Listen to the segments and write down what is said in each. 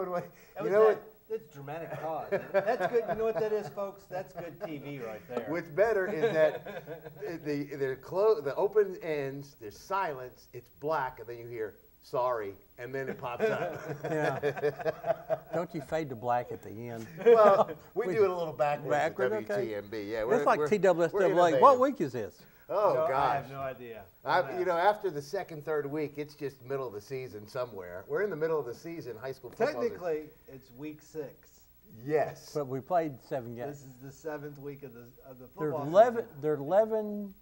one way. You know what? That's dramatic pause. That's good. You know what that is, folks? That's good TV right there. What's better is that the open ends, there's silence, it's black, and then you hear sorry, and then it pops up. Yeah. Don't you fade to black at the end? Well, we do it a little backwards at WTNB. Okay. Yeah, it's like TWSW. Like, what week is this? Oh, no, gosh. I have no idea. You know, after the second, third week, it's just middle of the season somewhere. We're in the middle of the season, high school football. Technically, it's week 6. Yes. But we played 7 games. This is the 7th week of the football season. There are 11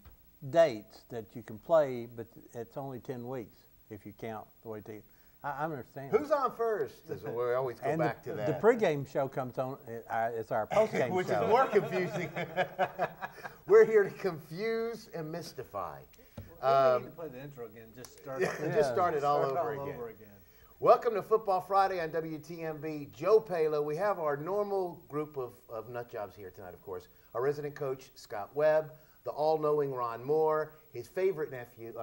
dates that you can play, but it's only 10 weeks if you count the way to. I understand. Who's on first? We always go back to that. The pregame show comes on. It's our postgame show. Which is more confusing. We're here to confuse and mystify. We need to play the intro again. Just start it all over again. Welcome to Football Friday on WTNB. Joe Palo. We have our normal group of nut jobs here tonight, of course. Our resident coach, Scott Webb, the all-knowing Ron Moore, his favorite nephew,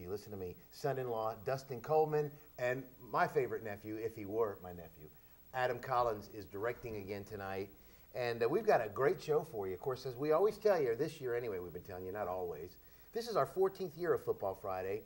listen to me, son-in-law, Dustin Coleman, and my favorite nephew, if he were my nephew, Adam Collins, is directing again tonight. And we've got a great show for you. Of course, as we always tell you, this year anyway, we've been telling you, not always. This is our 14th year of Football Friday.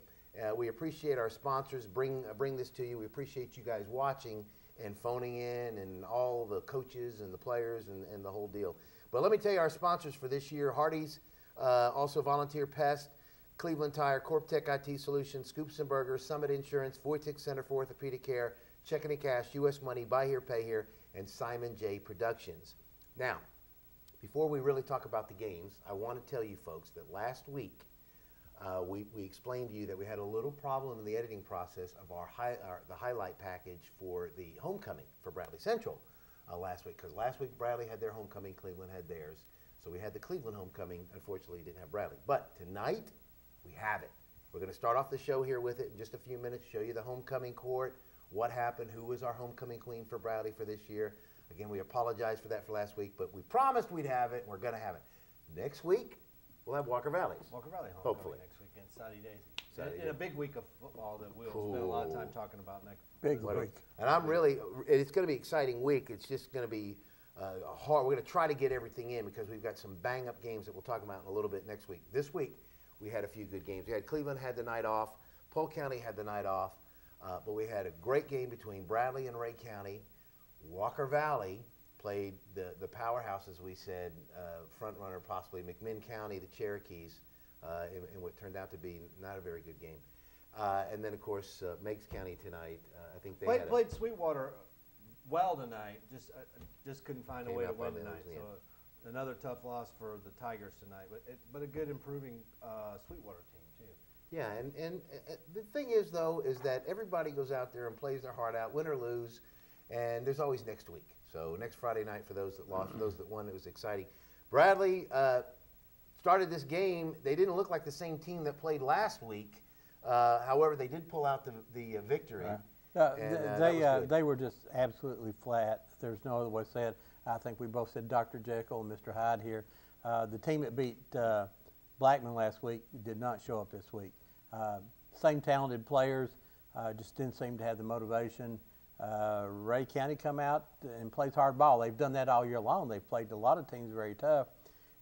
We appreciate our sponsors bring this to you. We appreciate you guys watching and phoning in, and all the coaches and the players and the whole deal. But let me tell you our sponsors for this year: Hardee's, also Volunteer Pest, Cleveland Tire, Corptech IT Solutions, Scoops and Burgers, Summit Insurance, Voitix Center for Orthopedic Care, Checking and Cash, U.S. Money, Buy Here, Pay Here, and Simon J. Productions. Now, before we really talk about the games, I want to tell you folks that last week we explained to you that we had a little problem in the editing process of the highlight package for the homecoming for Bradley Central last week, because last week Bradley had their homecoming, Cleveland had theirs. So we had the Cleveland homecoming. Unfortunately, didn't have Bradley. But tonight, we have it. We're going to start off the show here with it in just a few minutes, show you the homecoming court, what happened, who was our homecoming queen for Bradley for this year. Again, we apologize for that for last week, but we promised we'd have it, and we're going to have it. Next week, we'll have Walker Valley's. Walker Valley homecoming hopefully next weekend, Saturday Daisy. In a big week of football that we'll spend a lot of time talking about next big week. And it's going to be an exciting week. It's just going to be hard. We're going to try to get everything in because we've got some bang-up games that we'll talk about in a little bit next week. This week, we had a few good games. We had Cleveland had the night off. Polk County had the night off. But we had a great game between Bradley and Ray County. Walker Valley played the powerhouse, as we said, front runner possibly, McMinn County, the Cherokees, in what turned out to be not a very good game. And then, of course, Meigs County tonight. I think they played Sweetwater well tonight. Just couldn't find a way to win tonight. So another tough loss for the Tigers tonight, but a good improving Sweetwater team too. Yeah, and the thing is though is that everybody goes out there and plays their heart out, win or lose, and there's always next week. So next Friday night for those that lost, for those that won, it was exciting. Bradley started this game. They didn't look like the same team that played last week. However, they did pull out the victory. They were just absolutely flat. There's no other way to say it. I think we both said Dr. Jekyll and Mr. Hyde here. The team that beat Blackman last week did not show up this week. Same talented players, just didn't seem to have the motivation. Ray County come out and plays hard ball. They've done that all year long. They've played a lot of teams very tough.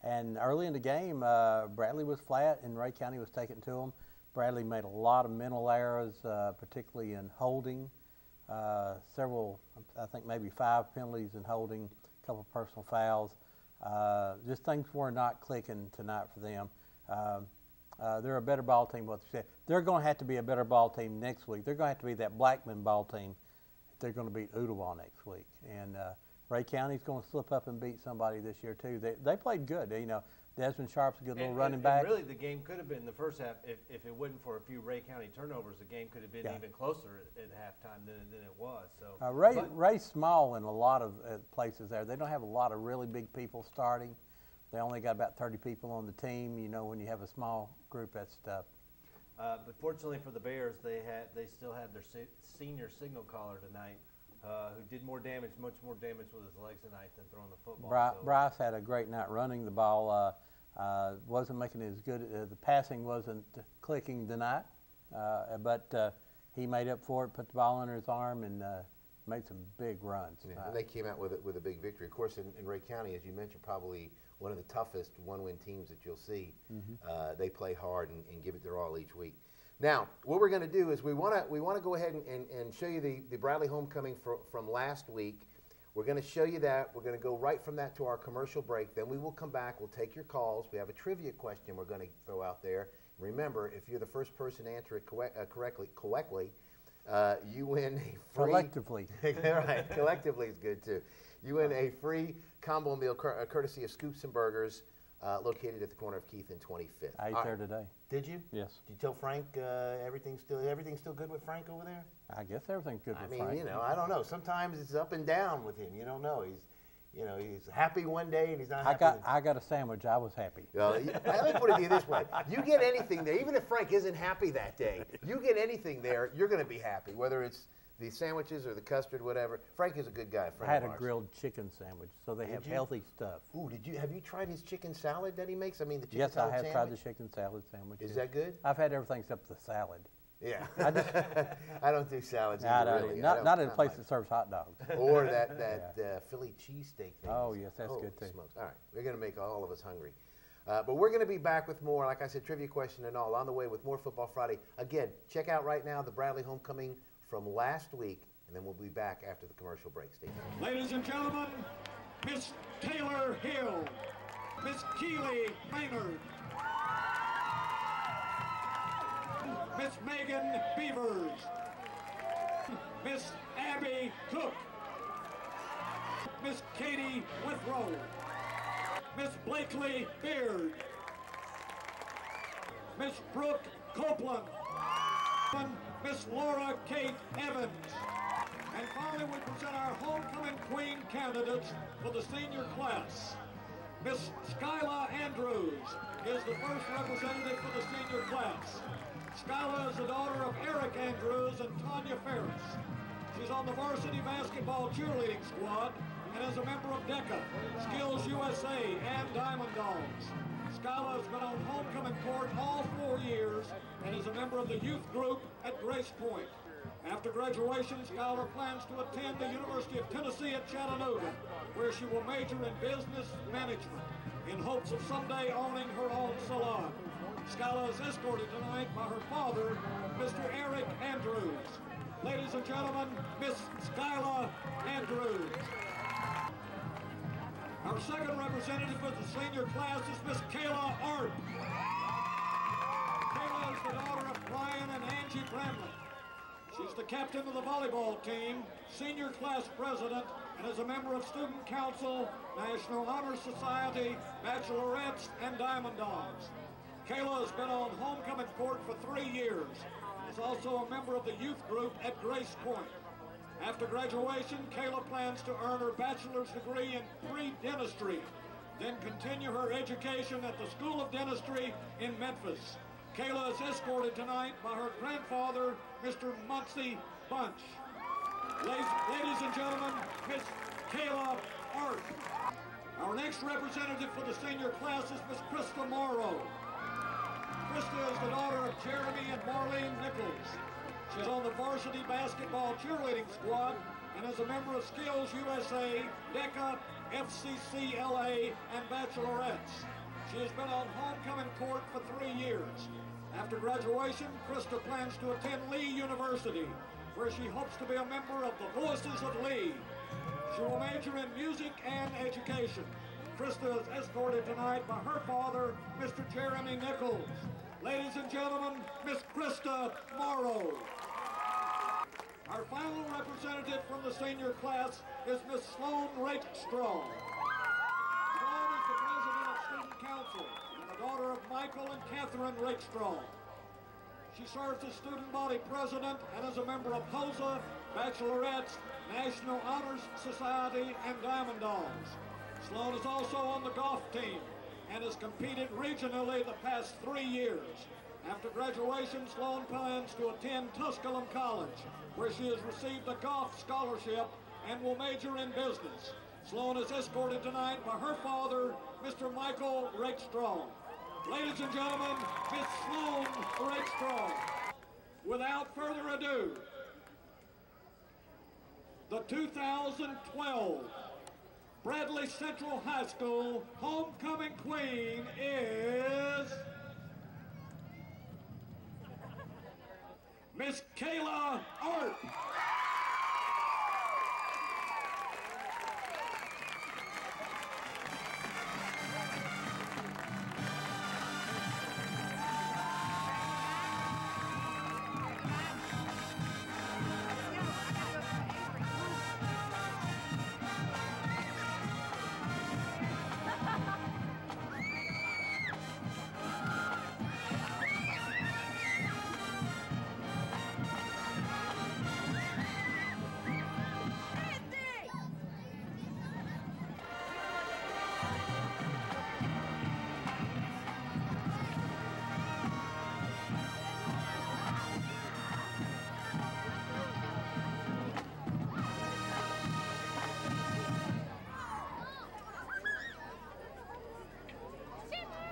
And early in the game, Bradley was flat and Ray County was taking to them. Bradley made a lot of mental errors, particularly in holding. Several, I think maybe 5 penalties in holding, a couple of personal fouls. Just things were not clicking tonight for them. They're a better ball team, what they said. They're going to have to be a better ball team next week. They're going to have to be that Blackman ball team if they're going to beat Ottawa next week. And Ray County's going to slip up and beat somebody this year too. They played good. You know, Desmond Sharp's a good little running back. And really, the game could have been in the first half. If it wasn't for a few Ray County turnovers, the game could have been even closer at halftime than it was. So Ray's small in a lot of places there. They don't have a lot of really big people starting. They only got about 30 people on the team. You know, when you have a small group, that's tough. But fortunately for the Bears, they still had their senior signal caller tonight, who did much more damage with his legs tonight than throwing the football. Bryce had a great night running the ball. Wasn't making it as good. The passing wasn't clicking tonight, but he made up for it, put the ball under his arm, and made some big runs. Yeah, and they came out with a big victory. Of course, in Ray County, as you mentioned, probably one of the toughest one-win teams that you'll see. They play hard and give it their all each week. Now, what we're going to do is we want to go ahead and show you the Bradley homecoming from last week. We're going to show you that. We're going to go right from that to our commercial break. Then we will come back. We'll take your calls. We have a trivia question we're going to throw out there. Remember, if you're the first person to answer it correctly, you win a free... Collectively. Right, collectively is good too. You win a free combo meal courtesy of Scoops and Burgers, located at the corner of Keith and 25th. I ate there today. Did you? Yes. Did you tell Frank everything's still good with Frank over there? I guess everything's good with Frank. I mean, you know, I don't know. Sometimes it's up and down with him. You don't know. He's happy one day and he's not happy. I got a sandwich. I was happy. Let me put it to you this way. You get anything there, even if Frank isn't happy that day, you get anything there, you're going to be happy, whether it's the sandwiches or the custard, whatever. Frank is a good guy. I had a grilled chicken sandwich, so they have healthy stuff. Ooh, have you tried his chicken salad that he makes? I mean, the chicken salad sandwich? Yes, I have tried the sandwich? chicken salad sandwich. Is that good? I've had everything except the salad. Yeah. I don't do salads Not in a place that serves hot dogs. Or that Philly cheesesteak thing. Oh, yes, that's good too. Smokes. All right, we're going to make all of us hungry. But we're going to be back with more, like I said, trivia question and all, on the way with more Football Friday. Again, check out right now the Bradley homecoming from last week, and then we'll be back after the commercial break. Stay tuned. Ladies and gentlemen, Miss Taylor Hill, Miss Keely Maynard, Miss Megan Beavers, Miss Abby Cook, Miss Katie Withrow, Miss Blakely Beard, Miss Brooke Copeland, Miss Laura Kate Evans. And finally, we present our homecoming queen candidates for the senior class. Miss Skyla Andrews is the first representative for the senior class. Skyla is the daughter of Eric Andrews and Tanya Ferris. She's on the varsity basketball cheerleading squad and is a member of DECA, Skills USA, and Diamond Dogs. Skyla has been on homecoming court all 4 years and is a member of the youth group at Grace Point. After graduation, Skyla plans to attend the University of Tennessee at Chattanooga, where she will major in business management in hopes of someday owning her own salon. Skyla is escorted tonight by her father, Mr. Eric Andrews. Ladies and gentlemen, Miss Skyla Andrews. Our second representative for the senior class is Miss Kayla Arp. Kayla is the daughter of Brian and Angie Bramlett. She's the captain of the volleyball team, senior class president, and is a member of Student Council, National Honor Society, Bachelorettes, and Diamond Dogs. Kayla has been on homecoming court for 3 years. Is also a member of the youth group at Grace Point. After graduation, Kayla plans to earn her bachelor's degree in pre-dentistry, then continue her education at the School of Dentistry in Memphis. Kayla is escorted tonight by her grandfather, Mr. Muncie Bunch. Ladies and gentlemen, Miss Kayla Art. Our next representative for the senior class is Miss Krista Morrow. Krista is the daughter of Jeremy and Marlene Nichols. She's on the varsity basketball cheerleading squad and is a member of Skills USA, DECA, FCCLA, and Bachelorettes. She has been on homecoming court for 3 years. After graduation, Krista plans to attend Lee University, where she hopes to be a member of the Voices of Lee. She will major in music and education. Krista is escorted tonight by her father, Mr. Jeremy Nichols. Ladies and gentlemen, Miss Krista Morrow. Our final representative from the senior class is Miss Sloan Rakestraw. Sloan is the president of Student Council and the daughter of Michael and Catherine Rakestraw. She serves as student body president and is a member of HOSA, Bachelorettes, National Honors Society, and Diamond Dogs. Sloan is also on the golf team and has competed regionally the past 3 years. After graduation, Sloan plans to attend Tusculum College, where she has received a golf scholarship and will major in business. Sloan is escorted tonight by her father, Mr. Michael Rakestraw. Ladies and gentlemen, Miss Sloan Rakestraw. Without further ado, the 2012 Bradley Central High School homecoming queen is Miss Kayla Art.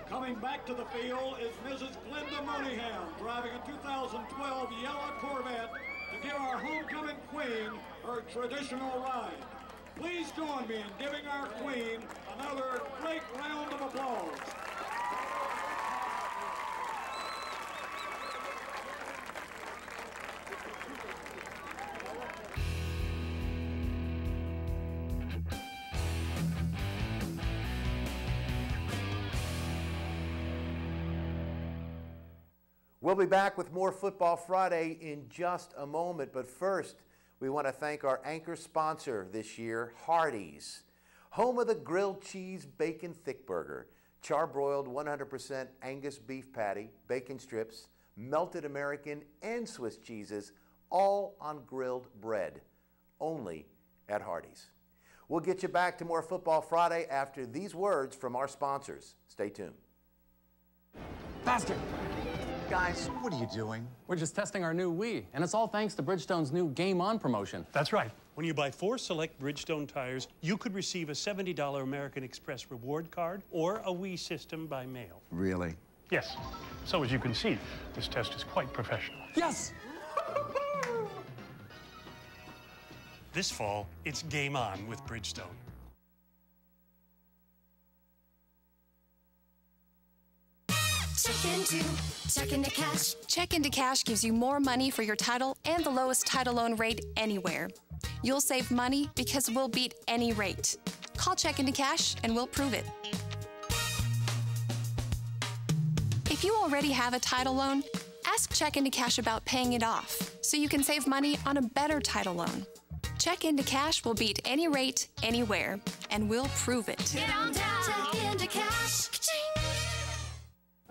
Coming back to the field is Mrs. Glenda Moneyham, driving a 2012 yellow Corvette to give our homecoming queen her traditional ride. Please join me in giving our queen another great round of applause. We'll be back with more Football Friday in just a moment, but first, we want to thank our anchor sponsor this year, Hardee's, home of the grilled cheese bacon thick burger, charbroiled 100% Angus beef patty, bacon strips, melted American and Swiss cheeses, all on grilled bread, only at Hardee's. We'll get you back to more Football Friday after these words from our sponsors. Stay tuned. Faster! Guys, what are you doing? We're just testing our new Wii, and it's all thanks to Bridgestone's new Game On promotion. That's right. When you buy 4 select Bridgestone tires, you could receive a $70 American Express reward card or a Wii system by mail. Really? Yes. So as you can see, this test is quite professional. Yes! This fall, it's Game On with Bridgestone. Check into Cash. Check into Cash gives you more money for your title and the lowest title loan rate anywhere. You'll save money because we'll beat any rate. Call Check into Cash and we'll prove it. If you already have a title loan, ask Check into Cash about paying it off so you can save money on a better title loan. Check into Cash will beat any rate anywhere, and we'll prove it. Get on down. Check into Cash.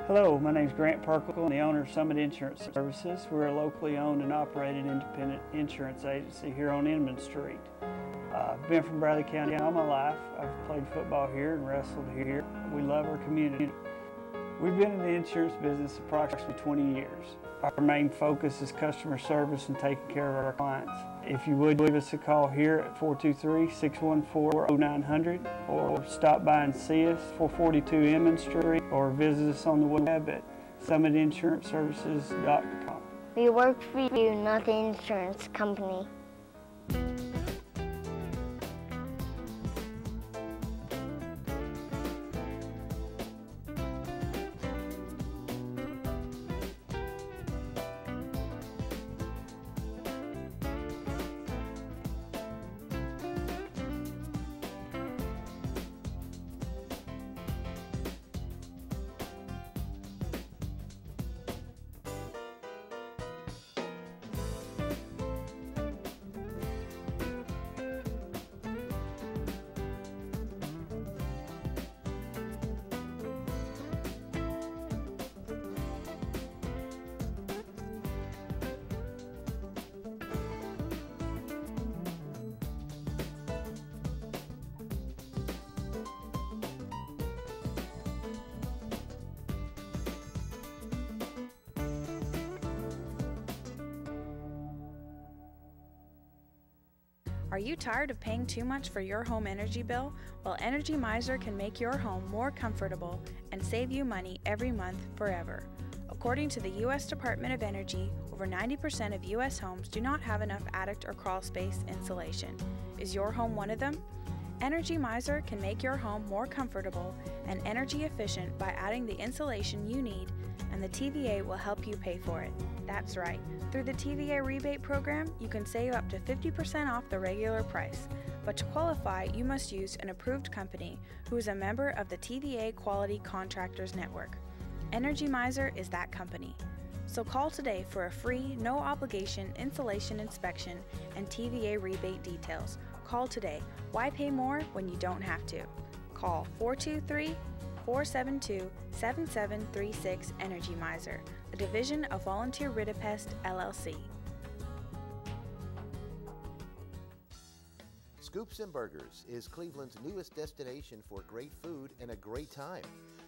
Hello, my name is Grant Perkle, the owner of Summit Insurance Services. We're a locally owned and operated independent insurance agency here on Inman Street. I've been from Bradley County all my life. I've played football here and wrestled here. We love our community. We've been in the insurance business approximately 20 years. Our main focus is customer service and taking care of our clients. If you would, give us a call here at 423-614-0900 or stop by and see us, 442 Emmons Street, or visit us on the web at summitinsurancservices.com. We work for you, not the insurance company. Are you tired of paying too much for your home energy bill? Well, Energy Miser can make your home more comfortable and save you money every month forever. According to the U.S. Department of Energy, over 90% of U.S. homes do not have enough attic or crawl space insulation. Is your home one of them? Energy Miser can make your home more comfortable and energy efficient by adding the insulation you need, and the TVA will help you pay for it. That's right. Through the TVA rebate program, you can save up to 50% off the regular price. But to qualify, you must use an approved company who is a member of the TVA Quality Contractors Network. Energy Miser is that company. So call today for a free, no-obligation insulation inspection and TVA rebate details. Call today. Why pay more when you don't have to? Call 423-472-7736 Energy Miser, a division of Volunteer Ridipest, LLC. Scoops and Burgers is Cleveland's newest destination for great food and a great time.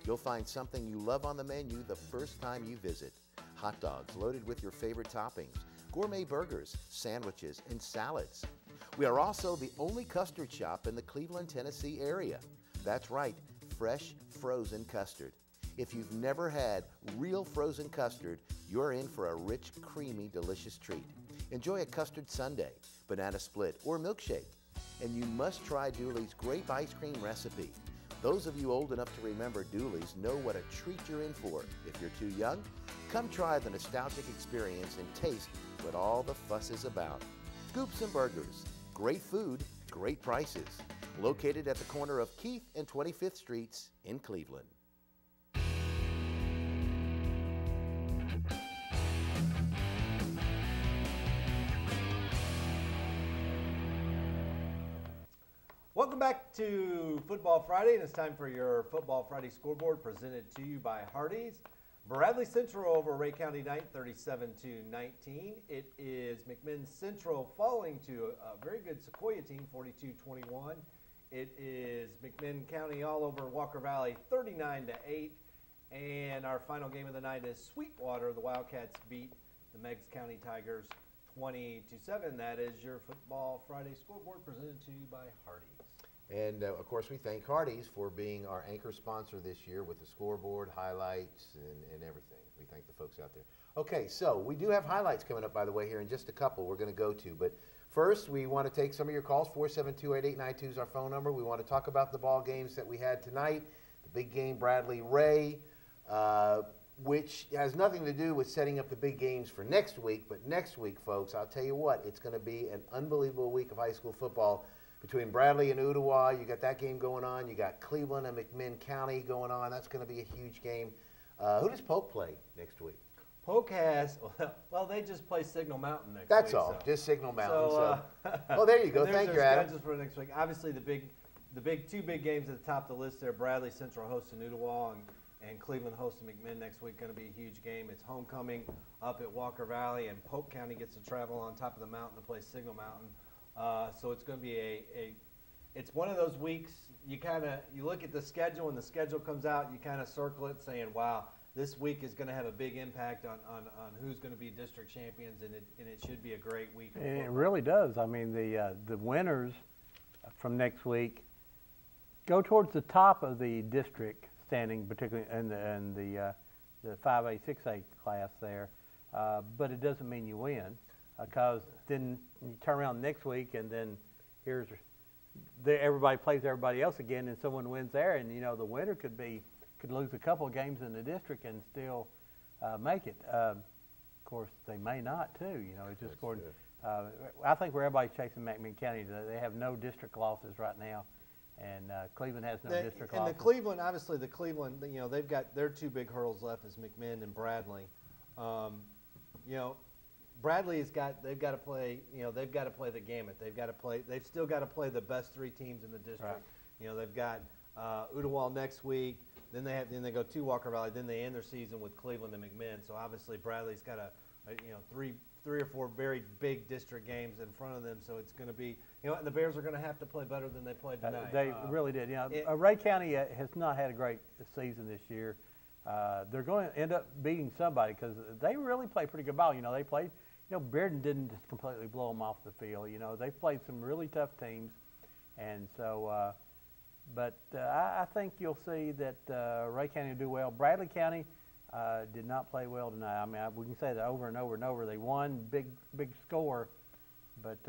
You'll find something you love on the menu the first time you visit. Hot dogs loaded with your favorite toppings, gourmet burgers, sandwiches, and salads. We are also the only custard shop in the Cleveland, Tennessee area. That's right, fresh, frozen custard. If you've never had real frozen custard, you're in for a rich, creamy, delicious treat. Enjoy a custard sundae, banana split, or milkshake. And you must try Dooley's grape ice cream recipe. Those of you old enough to remember Dooley's know what a treat you're in for. If you're too young, come try the nostalgic experience and taste what all the fuss is about. Scoops and Burgers. Great food, great prices. Located at the corner of Keith and 25th Streets in Cleveland. Welcome back to Football Friday, and it's time for your Football Friday scoreboard presented to you by Hardee's. Bradley Central over Ray County Knight, 37-19. It is McMinn Central falling to a very good Sequoia team, 42-21. It is McMinn County all over Walker Valley, 39-8. And our final game of the night is Sweetwater. The Wildcats beat the Meigs County Tigers 20-7. That is your Football Friday scoreboard presented to you by Hardee's. And, of course, we thank Hardee's for being our anchor sponsor this year with the scoreboard, highlights, and everything. We thank the folks out there. Okay, so we do have highlights coming up, by the way, here in just a couple we're going to go to. But first, we want to take some of your calls. 472-8892 is our phone number. We want to talk about the ball games that we had tonight. The big game, Bradley-Ray, which has nothing to do with setting up the big games for next week. But next week, folks, I'll tell you what, it's going to be an unbelievable week of high school football. Between Bradley and Ottawa, you got that game going on. You got Cleveland and McMinn County going on. That's going to be a huge game. Who does Polk play next week? Polk has, well, they just play Signal Mountain next week. That's all, so. Just Signal Mountain. Oh, there you go. Thank you, Adam. Just for next week. Obviously, the two big games at the top of the list there. Bradley Central hosting Ottawa and Cleveland hosting McMinn next week. Going to be a huge game. It's homecoming up at Walker Valley, and Polk County gets to travel on top of the mountain to play Signal Mountain. So it's going to be it's one of those weeks you look at the schedule, and the schedule comes out, you kind of circle it saying, wow, this week is going to have a big impact on who's going to be district champions, and it should be a great week. It really does. I mean, the winners from next week go towards the top of the district standing, particularly in the 5A, 6A class there, but it doesn't mean you win. Because then you turn around next week, and then everybody plays everybody else again, and someone wins there, and the winner could lose a couple of games in the district and still make it. Of course, they may not too. It's just according. I think where everybody's chasing McMinn County, they have no district losses right now, and Cleveland has no district losses. And Cleveland, obviously, they've got their two big hurdles left is McMinn and Bradley. Bradley's they've got to play the gamut. They've still got to play the best three teams in the district. Right. They've got Ottawa next week, then they go to Walker Valley, then they end their season with Cleveland and McMinn. So obviously Bradley's got three or four very big district games in front of them. So it's going to be, and the Bears are going to have to play better than they played tonight. They really did. Ray County has not had a great season this year. They're going to end up beating somebody because they really play pretty good ball. They played. Bearden didn't just completely blow them off the field. They played some really tough teams, and so. But I think you'll see that Ray County will do well. Bradley County, did not play well tonight. I mean, we can say that over and over and over. They won big score, but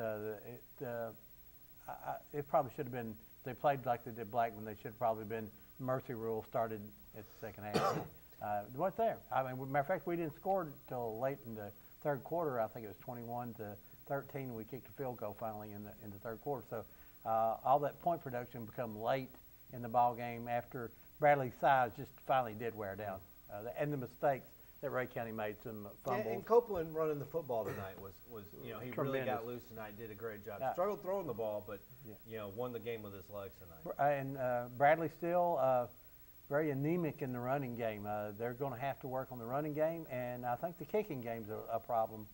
it probably should have been. If they played like they did Blackman, they should have probably been mercy rule started at the second half. It wasn't there. I mean, matter of fact, we didn't score until late in the third quarter. I think it was 21-13, and we kicked a field goal finally in the third quarter. So all that point production become late in the ball game after Bradley's size just finally did wear down, and the mistakes that Ray County made, some fumbles. Yeah, and Copeland running the football tonight was he tremendous. Really got loose tonight, did a great job. Struggled throwing the ball, but won the game with his legs tonight. And Bradley still very anemic in the running game. They're going to have to work on the running game, and I think the kicking game's a problem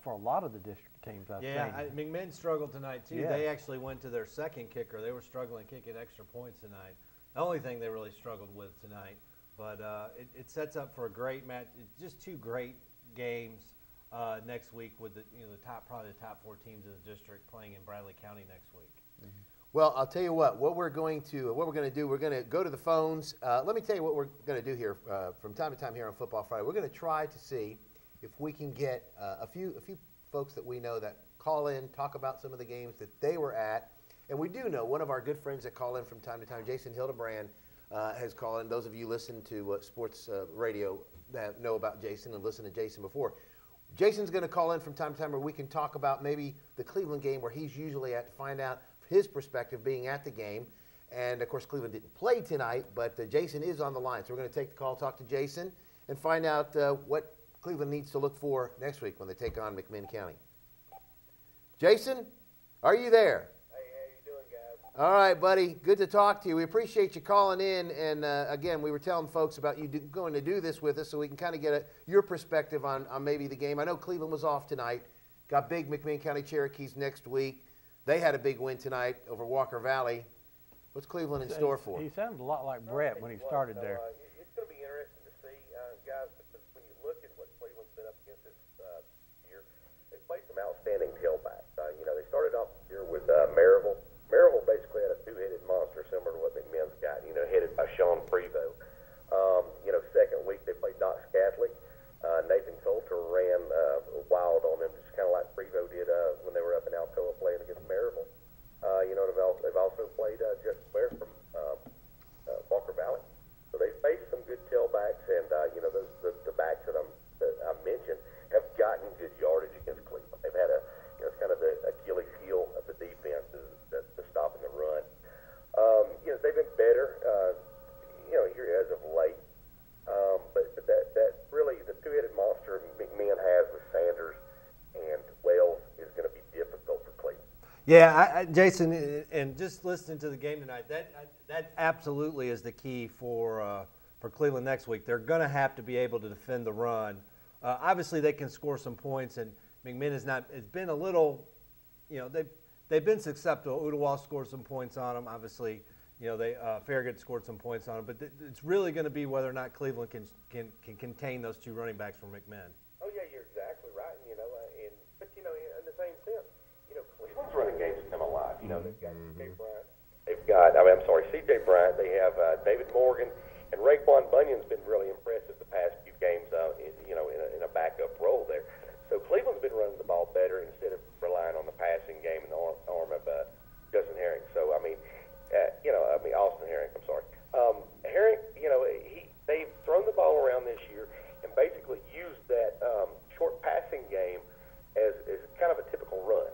for a lot of the district teams I've seen. McMinn struggled tonight too. Yeah. They actually went to their second kicker. They were struggling kicking extra points tonight. The only thing they really struggled with tonight. But it sets up for a great match. It's just two great games next week with probably the top 4 teams in the district playing in Bradley County next week. Mm-hmm. Well, I'll tell you what we're going to do. We're going to go to the phones. Let me tell you what we're going to do here from time to time here on Football Friday. We're going to try to see if we can get a few folks that we know that call in, talk about some of the games that they were at. And we do know one of our good friends that call in from time to time, Jason Hildebrand, has called in. Those of you listen to sports radio that know about Jason and listened to Jason before. Jason's going to call in from time to time where we can talk about maybe the Cleveland game where he's usually at to find out his perspective being at the game. And, of course, Cleveland didn't play tonight, but Jason is on the line. So we're going to take the call, talk to Jason, and find out what Cleveland needs to look for next week when they take on McMinn County. Jason, are you there? All right, buddy. Good to talk to you. We appreciate you calling in. And, again, we were telling folks about you going to do this with us so we can kind of get your perspective on maybe the game. I know Cleveland was off tonight. Got big McMinn County Cherokees next week. They had a big win tonight over Walker Valley. What's Cleveland in store for? He sounded a lot like Brett when he started there. It's going to be interesting to see, guys, because when you look at what Cleveland's been up against this year, they've played some outstanding tailbacks. They started off the year with Maryville. Maryville basically had a two-headed monster similar to what McMinn's got, headed by Sean Prevost. Second week they played Knox Catholic. Nathan Coulter ran wild on them, just kind of like Prevost did when they were up in Alcoa playing against Maryville. They've also played Justin Blair from Walker Valley. So they faced some good tailbacks, and the backs that I mentioned have gotten good yardage against Cleveland. They've had it's kind of the Achilles heel of the defense is the stopping the run. They've been better, here as of late. But that really the two-headed monster McMinn has with Sanders and Wells is going to be difficult for Cleveland. Yeah, Jason, and just listening to the game tonight, that absolutely is the key for Cleveland next week. They're going to have to be able to defend the run. Obviously, they can score some points, and McMinn has not. It's been a little, they've been successful. Ottawa scored some points on them. Obviously, Farragut scored some points on them. But it's really going to be whether or not Cleveland can contain those two running backs from McMinn. Oh yeah, you're exactly right. But in the same sense, Cleveland's running game's come alive. They've got C.J. Bryant. They've got C.J. Bryant. They have David Morgan, and Raekwon Bunyan's been really impressive the past few games. In a backup role there. So Cleveland's been running the ball better instead of relying on the passing game and the arm of Justin Herring. So Austin Herring. I'm sorry. Herring. They've thrown the ball around this year and basically used that short passing game as kind of a typical run.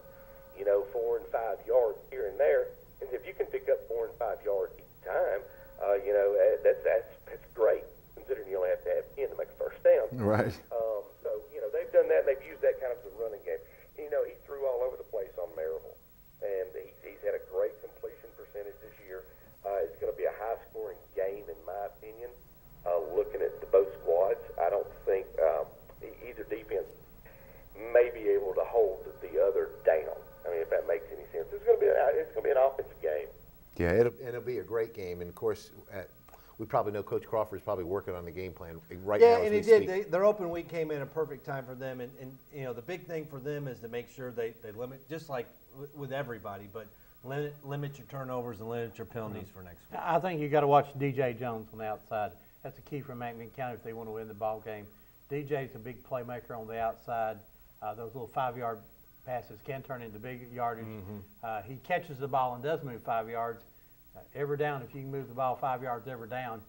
4 and 5 yards here and there. And if you can pick up 4 and 5 yards each time, that's great considering you only have to have 10 to make a first down. Right. They've done that. They've used that kind of as a running game. He threw all over the place on Maryville, and he's had a great completion percentage this year. It's going to be a high-scoring game, in my opinion. Looking at both squads, I don't think either defense may be able to hold the other down. If that makes any sense, it's going to be an offensive game. Yeah, it'll be a great game, and of course. We probably know Coach Crawford is probably working on the game plan right now. Yeah, and he did. Their open week came in a perfect time for them, and the big thing for them is to make sure they limit, just like with everybody, but limit your turnovers and limit your penalties for next week. I think you got to watch DJ Jones on the outside. that's a key for McMinn County if they want to win the ball game. DJ's a big playmaker on the outside. Those little 5-yard passes can turn into big yardage. He catches the ball and does move 5 yards. Every down, if you can move the ball 5 yards every down,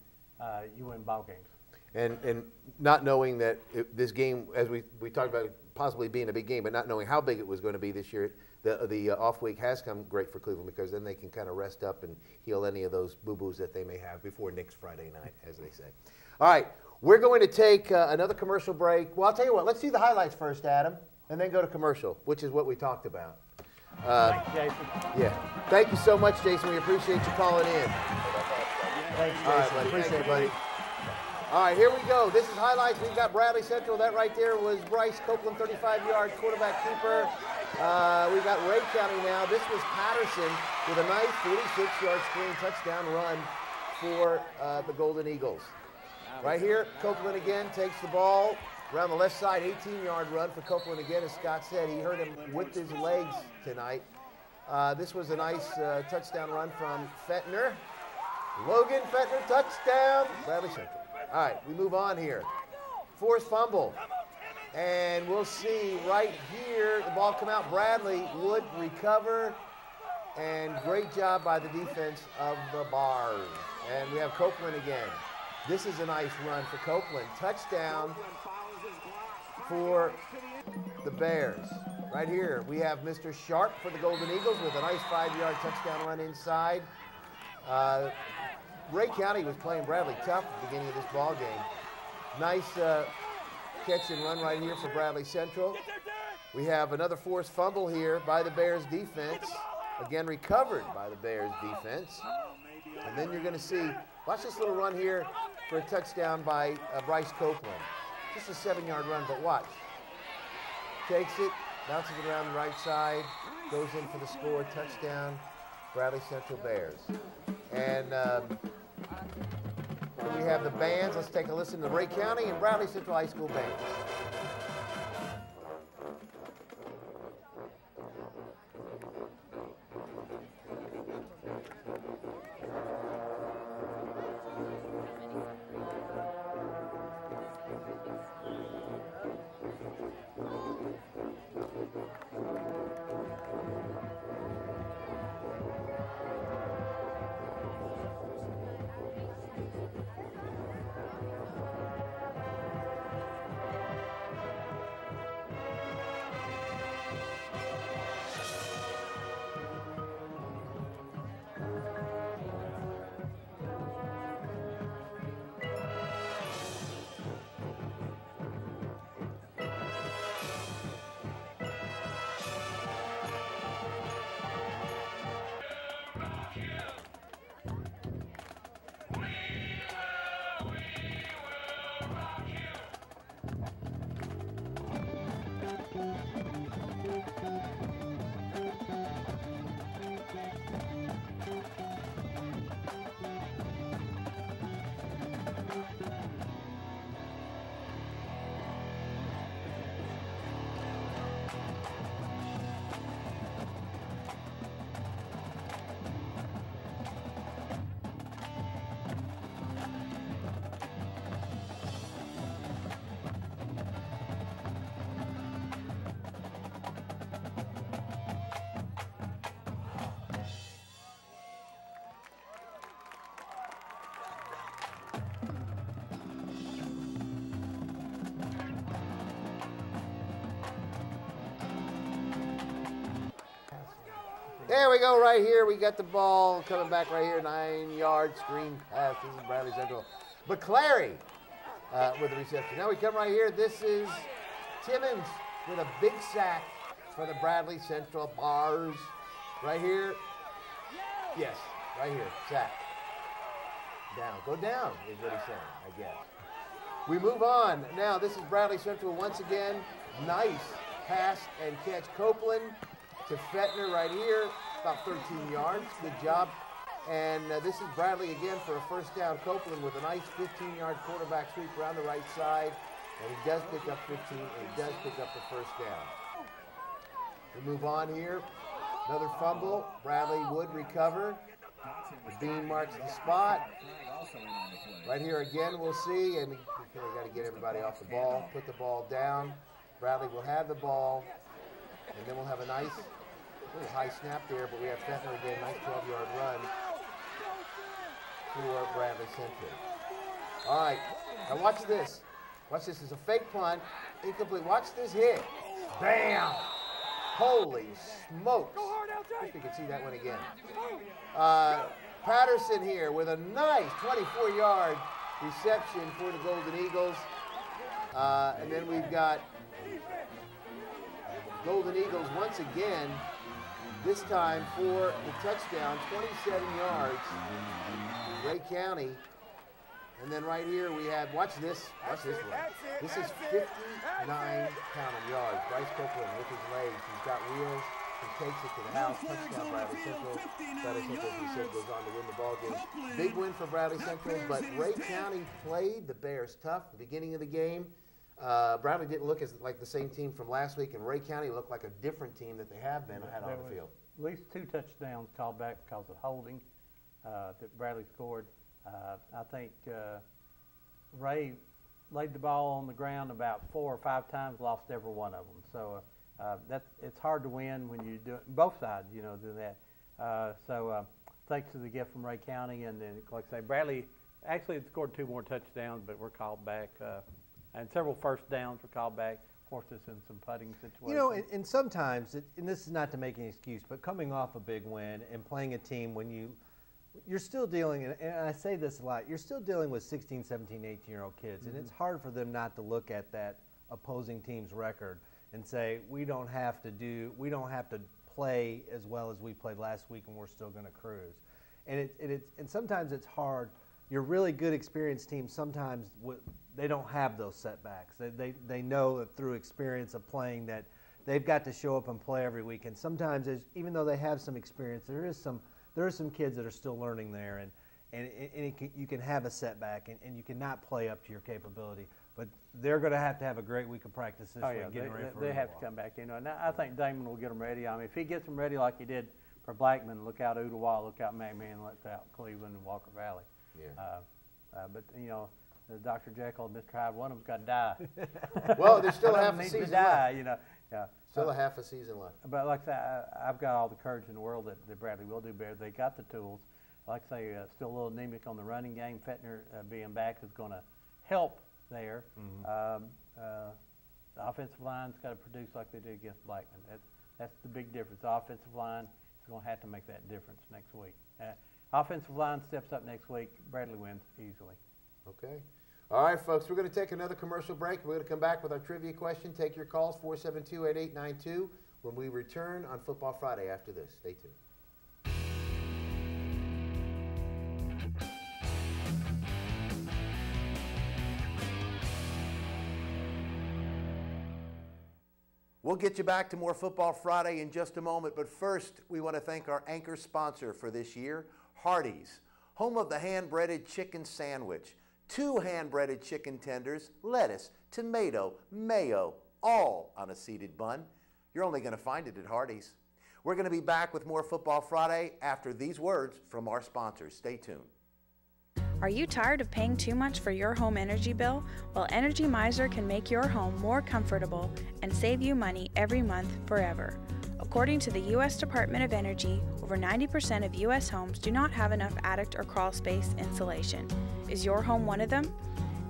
you win ball games. And not knowing that this game, as we talked about it possibly being a big game, but not knowing how big it was going to be this year, the off week has come great for Cleveland because then they can kind of rest up and heal any of those boo-boos that they may have before next Friday night, as they say. All right, we're going to take another commercial break. Well, I'll tell you what, let's see the highlights first, Adam, and then go to commercial, which is what we talked about. Thank you, Jason. Yeah. Thank you so much, Jason. We appreciate you calling in. Thanks, Jason. All right, buddy. Appreciate it, buddy. All right, here we go. This is highlights. We've got Bradley Central. That right there was Bryce Copeland, 35-yard quarterback keeper. We've got Ray County now. This was Patterson with a nice 46-yard screen touchdown run for the Golden Eagles. Right here, Copeland again takes the ball around the left side, 18-yard run for Copeland again. As Scott said, he hurt him with his legs tonight. This was a nice touchdown run from Fettner. Logan Fettner, touchdown, Bradley Central. All right, we move on here. Forced fumble. And we'll see right here, the ball come out. Bradley would recover. And great job by the defense of the Bars. And we have Copeland again. This is a nice run for Copeland. Touchdown for the Bears. Right here, we have Mr. Sharp for the Golden Eagles with a nice 5-yard touchdown run inside. Ray County was playing Bradley tough at the beginning of this ball game. Nice catch and run right here for Bradley Central. We have another forced fumble here by the Bears defense. Again, recovered by the Bears defense. And then you're going to see, watch this little run here for a touchdown by Bryce Copeland. Just a 7-yard run, but watch. Takes it, bounces it around the right side, goes in for the score, touchdown, Bradley Central Bears. And we have the bands. Let's take a listen to Ray County and Bradley Central High School bands. There we go right here. We got the ball coming back right here. 9-yard screen pass. This is Bradley Central. McClary with the reception. Now we come right here. This is Timmons with a big sack for the Bradley Central Bars. Right here. Yes, right here. Sack. Down. Go down is what he's saying, I guess. We move on. Now this is Bradley Central once again. Nice pass and catch. Copeland to Fettner right here, about 13 yards. Good job. And this is Bradley again for a first down. Copeland with a nice 15-yard quarterback sweep around the right side. And he does pick up 15, and he does pick up the first down. We move on here. Another fumble. Bradley would recover. The Bean marks the spot. Right here again, we'll see, and we got to get everybody off the ball, put the ball down. Bradley will have the ball, and then we'll have a nice little high snap there, but we have Fentner again, nice 12-yard run for Bradley Central. All right, now watch this. Watch this. It's a fake punt, incomplete. Watch this hit. Bam! Holy smokes. I wish we could see that one again. Patterson here with a nice 24-yard reception for the Golden Eagles. And then we've got Golden Eagles once again, this time for the touchdown, 27 yards, Ray County. And then right here we have, watch this one. This is 59 counted yards. Bryce Copeland with his legs. He's got wheels. He takes it to the house. Touchdown, Bradley Central. Bradley Central, as we said, goes on to win the ball game. Big win for Bradley Central, but Ray County played the Bears tough at the beginning of the game. Bradley didn't look like the same team from last week, and Ray County looked like a different team that they have been out on the field. At least 2 touchdowns called back because of holding that Bradley scored. I think Ray laid the ball on the ground about 4 or 5 times, lost every one of them. So it's hard to win when you do it. Both sides, do that. Thanks to the gift from Ray County, and then, like I say, Bradley actually had scored 2 more touchdowns, but we're called back, and several first downs were called back, forced us in some putting situations. And sometimes, and this is not to make an excuse, but coming off a big win and playing a team when you're still dealing, and I say this a lot, you're still dealing with 16, 17, 18-year-old kids, and it's hard for them not to look at that opposing team's record and say, we don't have to play as well as we played last week, and we're still going to cruise. And sometimes it's hard. Your really good, experienced teams, sometimes they don't have those setbacks. They know that through experience of playing that they've got to show up and play every week. And sometimes, even though they have some experience, there are some kids that are still learning there, and you can have a setback, and you cannot play up to your capability. But they're going to have a great week of practice this week. They have to come back. And I think Damon will get them ready. I mean, if he gets them ready like he did for Blackman, look out Ooltewah, look out McMahon, look out Cleveland and Walker Valley. Yeah. But Dr. Jekyll and Mr. Hyde, one of them's got to die. Well, there's still half a season left. Yeah. Still a half a season left. But like I say, I've got all the courage in the world that Bradley will do better. They got the tools. Like I say, still a little anemic on the running game. Fentner being back is going to help there. The offensive line's got to produce like they did against Blackman. That's the big difference. The offensive line is going to have to make that difference next week. Offensive line steps up next week. Bradley wins easily. Okay. All right, folks, we're going to take another commercial break. We're going to come back with our trivia question. Take your calls, 472-8892, when we return on Football Friday after this. Stay tuned. We'll get you back to more Football Friday in just a moment, but first we want to thank our anchor sponsor for this year, Hardee's, home of the hand-breaded chicken sandwich. 2 hand-breaded chicken tenders, lettuce, tomato, mayo, all on a seeded bun. You're only going to find it at Hardee's. We're going to be back with more Football Friday after these words from our sponsors. Stay tuned. Are you tired of paying too much for your home energy bill? Well, Energy Miser can make your home more comfortable and save you money every month forever. According to the U.S. Department of Energy, over 90% of U.S. homes do not have enough attic or crawl space insulation. Is your home one of them?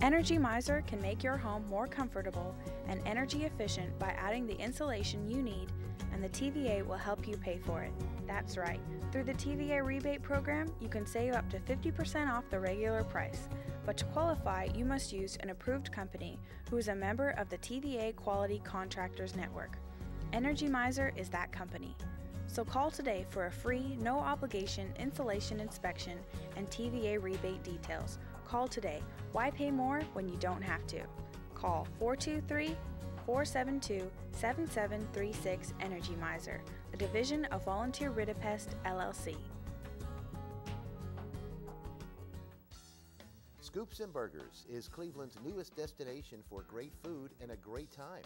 Energy Miser can make your home more comfortable and energy efficient by adding the insulation you need, and the TVA will help you pay for it. That's right. Through the TVA rebate program, you can save up to 50% off the regular price. But to qualify, you must use an approved company who is a member of the TVA Quality Contractors Network. Energy Miser is that company. So call today for a free, no-obligation insulation inspection and TVA rebate details. Call today. Why pay more when you don't have to? Call 423-472-7736 Energy Miser, a division of Volunteer Ridipest, LLC. Scoops and Burgers is Cleveland's newest destination for great food and a great time.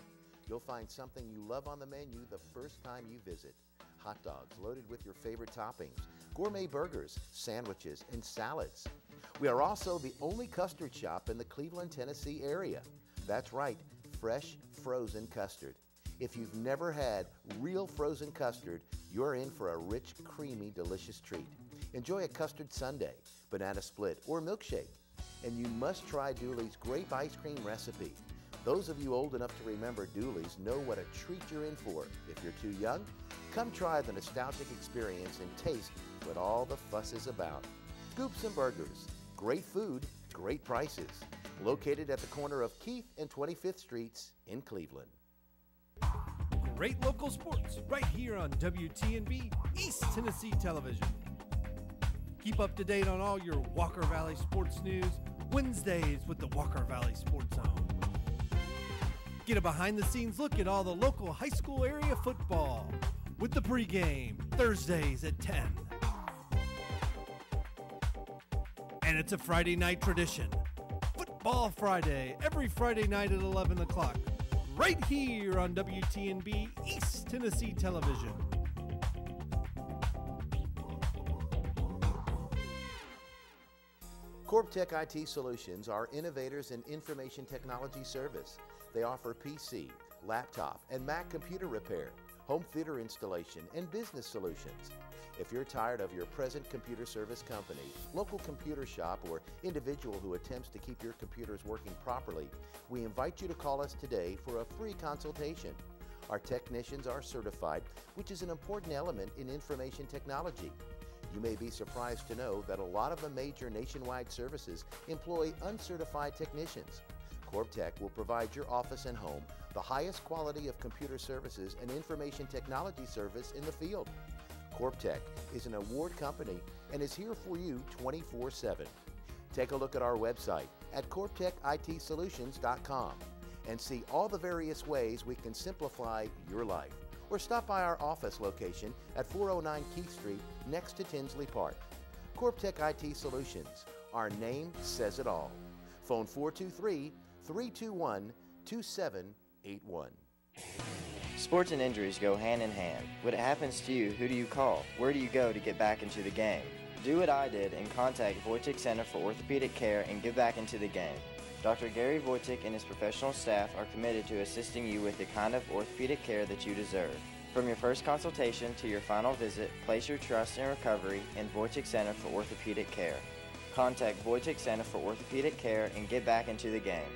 You'll find something you love on the menu the first time you visit. Hot dogs loaded with your favorite toppings, gourmet burgers, sandwiches, and salads. We are also the only custard shop in the Cleveland, Tennessee area. That's right, fresh, frozen custard. If you've never had real frozen custard, you're in for a rich, creamy, delicious treat. Enjoy a custard sundae, banana split, or milkshake. And you must try Dooley's grape ice cream recipe. Those of you old enough to remember Dooley's know what a treat you're in for. If you're too young, come try the nostalgic experience and taste what all the fuss is about. Scoops and Burgers, great food, great prices. Located at the corner of Keith and 25th Streets in Cleveland. Great local sports right here on WTNB East Tennessee Television. Keep up to date on all your Walker Valley sports news Wednesdays with the Walker Valley Sports Zone. Get a behind-the-scenes look at all the local high school area football with the pregame Thursdays at 10. And it's a Friday night tradition. Football Friday, every Friday night at 11 o'clock, right here on WTNB East Tennessee Television. CorpTech IT Solutions are innovators in information technology service. They offer PC, laptop, and Mac computer repair, home theater installation, and business solutions. If you're tired of your present computer service company, local computer shop, or individual who attempts to keep your computers working properly, we invite you to call us today for a free consultation. Our technicians are certified, which is an important element in information technology. You may be surprised to know that a lot of the major nationwide services employ uncertified technicians. CorpTech will provide your office and home the highest quality of computer services and information technology service in the field. CorpTech is an award company and is here for you 24/7. Take a look at our website at corptechitsolutions.com and see all the various ways we can simplify your life. Or stop by our office location at 409 Keith Street next to Tinsley Park. CorpTech IT Solutions, our name says it all. Phone 423-321-2781. Sports and injuries go hand in hand. When it happens to you, who do you call? Where do you go to get back into the game? Do what I did and contact Wojcik Center for Orthopedic Care and get back into the game. Dr. Gary Wojcik and his professional staff are committed to assisting you with the kind of orthopedic care that you deserve. From your first consultation to your final visit, place your trust in recovery in Wojcik Center for Orthopedic Care. Contact Wojcik Center for Orthopedic Care and get back into the game.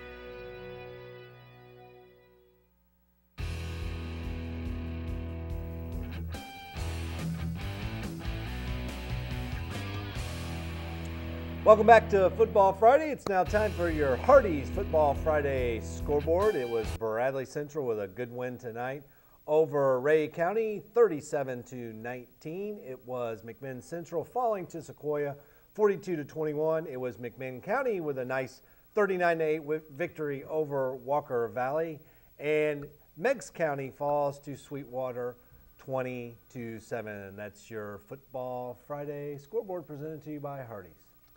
Welcome back to Football Friday. It's now time for your Hardee's Football Friday scoreboard. It was Bradley Central with a good win tonight over Ray County, 37-19. It was McMinn Central falling to Sequoia, 42-21. It was McMinn County with a nice 39-8 victory over Walker Valley. And Meigs County falls to Sweetwater, 20-7. That's your Football Friday scoreboard presented to you by Hardee's.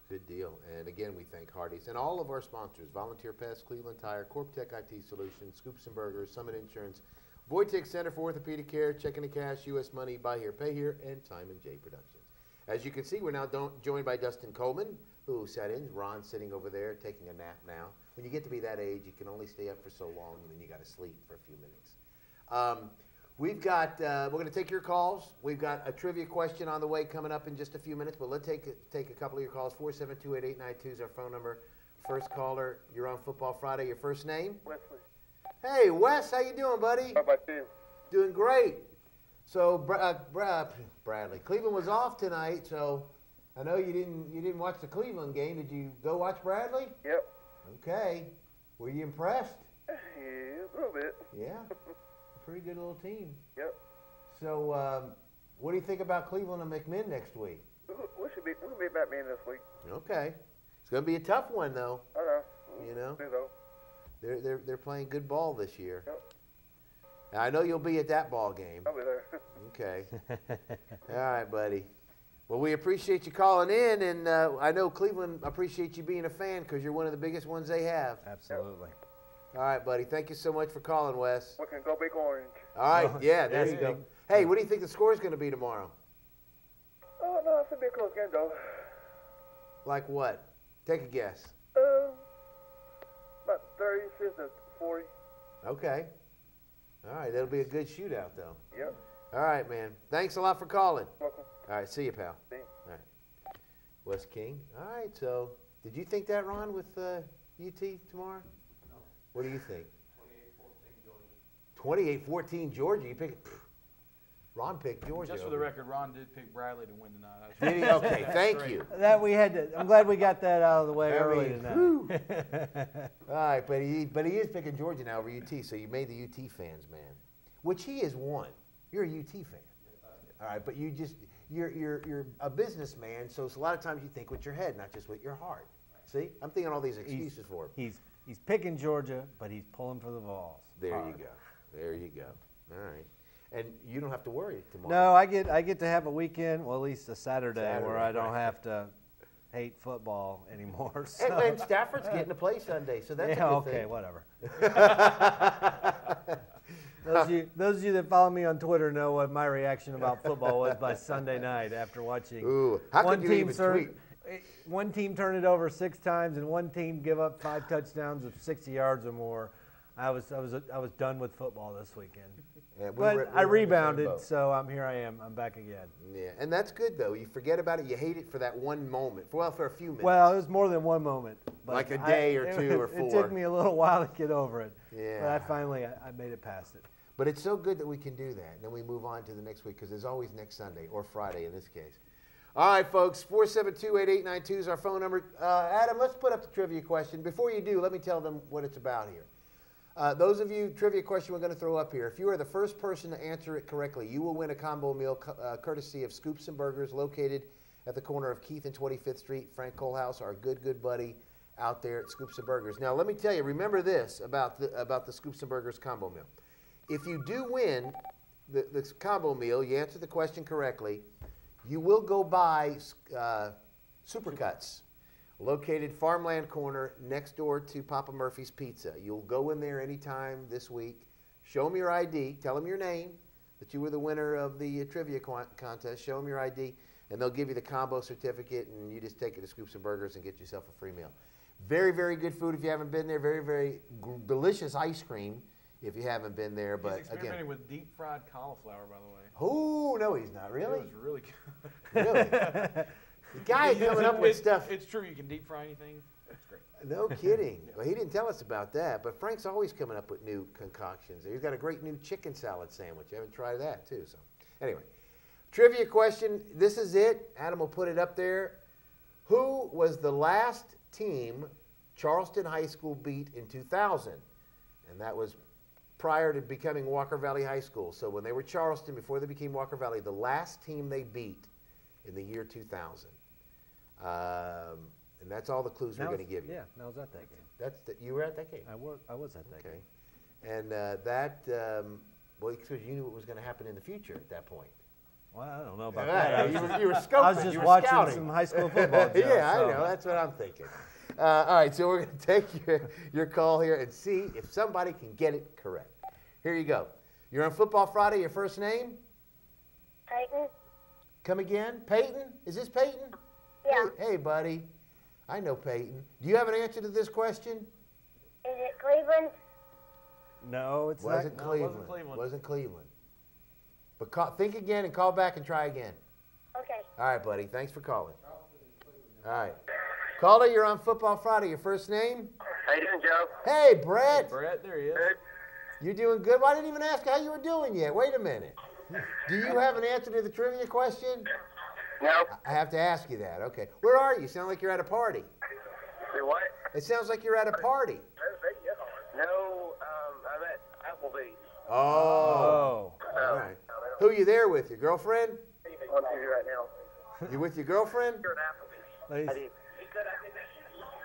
Good deal. And again, we thank Hardee's and all of our sponsors, Volunteer Pest, Cleveland Tire, CorpTech IT Solutions, Scoops and Burgers, Summit Insurance, Wojcik Center for Orthopedic Care, Checking and Cash, U.S. Money, Buy Here, Pay Here, and Time and J Productions. As you can see, we're now joined by Dustin Coleman, who sat in. Ron's sitting over there taking a nap now. When you get to be that age, you can only stay up for so long, and then you got to sleep for a few minutes. We've got, we're going to take your calls. We've got a trivia question on the way coming up in just a few minutes, but let's take a couple of your calls. 472-8892 is our phone number. First caller, you're on Football Friday. Your first name? Wesley. Hey, Wes, how you doing, buddy? How about you? Doing great. So, Bradley, Cleveland was off tonight, so I know you didn't watch the Cleveland game. Did you go watch Bradley? Yep. Okay. Were you impressed? Yeah, a little bit. Yeah. Pretty good little team. Yep. So, what do you think about Cleveland and McMinn next week? We'll be Batman this week. Okay. It's going to be a tough one, though. I know. You know. They're playing good ball this year. Yep. Now, I know you'll be at that ball game. I'll be there. Okay. All right, buddy. Well, we appreciate you calling in, and I know Cleveland appreciates you being a fan because you're one of the biggest ones they have. Absolutely. Yep. All right, buddy. Thank you so much for calling, Wes. We can go Big Orange. All right. Yeah, there you go. big. Hey, what do you think the score is going to be tomorrow? Oh, no, it's a big close game, though. Like what? Take a guess. About 36 to 40. Okay. All right, that'll be a good shootout, though. Yep. All right, man. Thanks a lot for calling. Welcome. All right, see you, pal. See you. All right. Wes King. All right, so did you think that, Ron, with UT tomorrow? No. What do you think? 28-14 Georgia. 28-14 Georgia. You pick. Ron picked Georgia. Just for the record, Ron did pick Bradley to win tonight. Did he? Okay, thank you. That we had to. I'm glad we got that out of the way early tonight. All right, but he is picking Georgia now over UT, so you made the UT fans, man. Which he has won. You're a UT fan. All right, but you're a businessman, so it's a lot of times you think with your head, not just with your heart. See, I'm thinking all these excuses for him. He's picking Georgia, but he's pulling for the Vols. There you go. There you go. All right. And you don't have to worry tomorrow. No, I get to have a weekend, well, at least a Saturday where I don't have to hate football anymore. So. And Stafford's getting to play Sunday, so that's a good thing. Okay, whatever. Those of you that follow me on Twitter know what my reaction about football was by Sunday night after watching one team turn it over 6 times and one team give up 5 touchdowns of 60 yards or more. I was done with football this weekend. Yeah, but I rebounded, so here I am. I'm back again. Yeah, and that's good, though. You forget about it. You hate it for that one moment. Well, for a few minutes. Well, it was more than one moment. But like a day or 2 or 4. It took me a little while to get over it. Yeah. But I finally made it past it. But it's so good that we can do that. And then we move on to the next week because there's always next Sunday or Friday in this case. All right, folks, 472-8892 is our phone number. Adam, let's put up the trivia question. Before you do, let me tell them what it's about here. Those of you, trivia question we're going to throw up here. If you are the first person to answer it correctly, you will win a combo meal courtesy of Scoops and Burgers located at the corner of Keith and 25th Street. Frank Kohlhaus, our good buddy out there at Scoops and Burgers. Now, let me tell you, remember this about the Scoops and Burgers combo meal. If you do win the combo meal, you answer the question correctly, you will go buy Supercuts, located Farmland Corner next door to Papa Murphy's Pizza. You'll go in there anytime this week. Show them your ID. Tell them your name, that you were the winner of the trivia contest. Show them your ID, and they'll give you the combo certificate, and you just take it to Scoops and Burgers and get yourself a free meal. Very, very good food if you haven't been there. Very, very delicious ice cream if you haven't been there. But he's experimenting with deep fried cauliflower, by the way. Oh, no, he's not. Really? It was really good. Really? The guy coming up with stuff. It's true. You can deep fry anything. It's great. No kidding. Well, he didn't tell us about that, but Frank's always coming up with new concoctions. He's got a great new chicken salad sandwich. I haven't tried that, too. So, anyway, trivia question. This is it. Adam will put it up there. Who was the last team Charleston High School beat in 2000? And that was prior to becoming Walker Valley High School. So when they were Charleston, before they became Walker Valley, the last team they beat in the year 2000. And that's all the clues we're going to give you. Yeah, I was at that game. You were at that game? I was at that game. And well, because you knew what was going to happen in the future at that point. Well, I don't know about that. You were scoping. I was just watching scouting. Some high school football. Joe, yeah, I know. That's what I'm thinking. All right, so we're going to take your call here and see if somebody can get it correct. Here you go. You're on Football Friday. Your first name? Peyton. Come again? Peyton? Is this Peyton? Yeah. Hey, buddy. I know Peyton. Do you have an answer to this question? Is it Cleveland? No, it's wasn't not. Cleveland. No, it wasn't Cleveland. Wasn't Cleveland. But think again and call back and try again. Okay. All right, buddy. Thanks for calling. All right. Caller, you're on Football Friday. Your first name? How you doing, Joe? Hey, Brett. Hey, Brett, there he is. Good. You doing good? Well, I didn't even ask how you were doing yet. Wait a minute. Do you have an answer to the trivia question? No. I have to ask you that. Okay. Where are you? Sound like you're at a party. Say what? It sounds like you're at a party. No, I'm at Applebee's. Oh. All right. Who are you there with? Your girlfriend? On TV right now. You with your girlfriend? You're at Applebee's.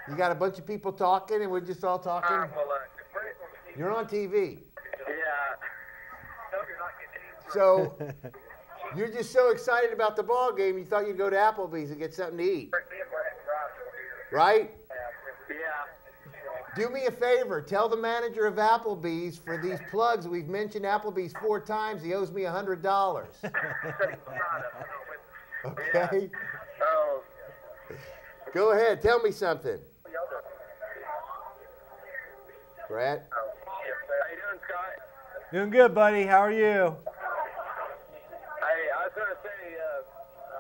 You got a bunch of people talking and we're just all talking? You're on TV. Yeah. So you're just so excited about the ball game, you thought you'd go to Applebee's and get something to eat. Right? Yeah. Do me a favor. Tell the manager of Applebee's for these plugs. We've mentioned Applebee's 4 times. He owes me $100. Okay. Yeah. Go ahead. Tell me something. Brad? How you doing, Scott? Doing good, buddy. How are you? Hey, I was going to say,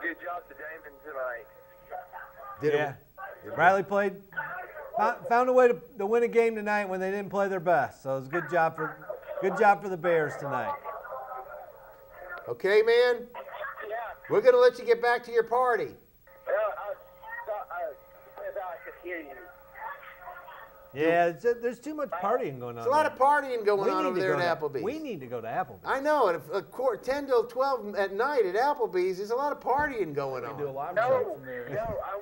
good job to Damon tonight. Bradley found a way to win a game tonight when they didn't play their best. So it was a good job for the Bears tonight. Okay, man? Yeah. We're going to let you get back to your party. I could hear you. Yeah, there's too much partying going on. There's a lot of partying going on over there at Applebee's. We need to go to Applebee's. I know. At 10 till 12 at night at Applebee's, there's a lot of partying going on. We do a live No, show from there. I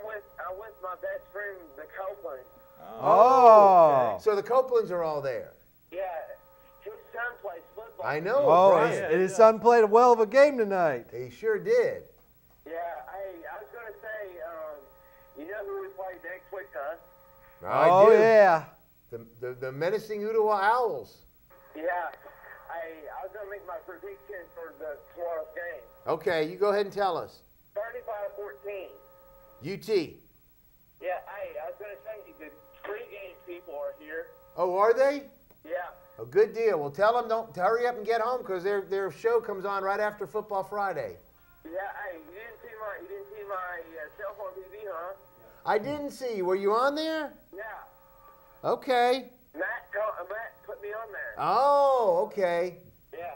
went with my best friend, the Copeland. Oh. Okay. So the Copelands are all there. Yeah, his son plays football. I know. Oh, Brian. his son played a well of a game tonight. He sure did. Yeah, I was going to say, you know who we play next week, huh? I do. Yeah. The menacing Ottawa Owls. Yeah, I was going to make my prediction for the tomorrow's game. Okay, you go ahead and tell us. 35-14. UT. Yeah, I was going to say the pregame people are here. Oh, are they? Yeah. A good deal. Well, tell them to hurry up and get home because their show comes on right after Football Friday. Yeah, hey, you didn't see my cell phone TV, huh? I didn't see you. Were you on there? Yeah. Okay. Matt put me on there. Oh, okay. Yeah.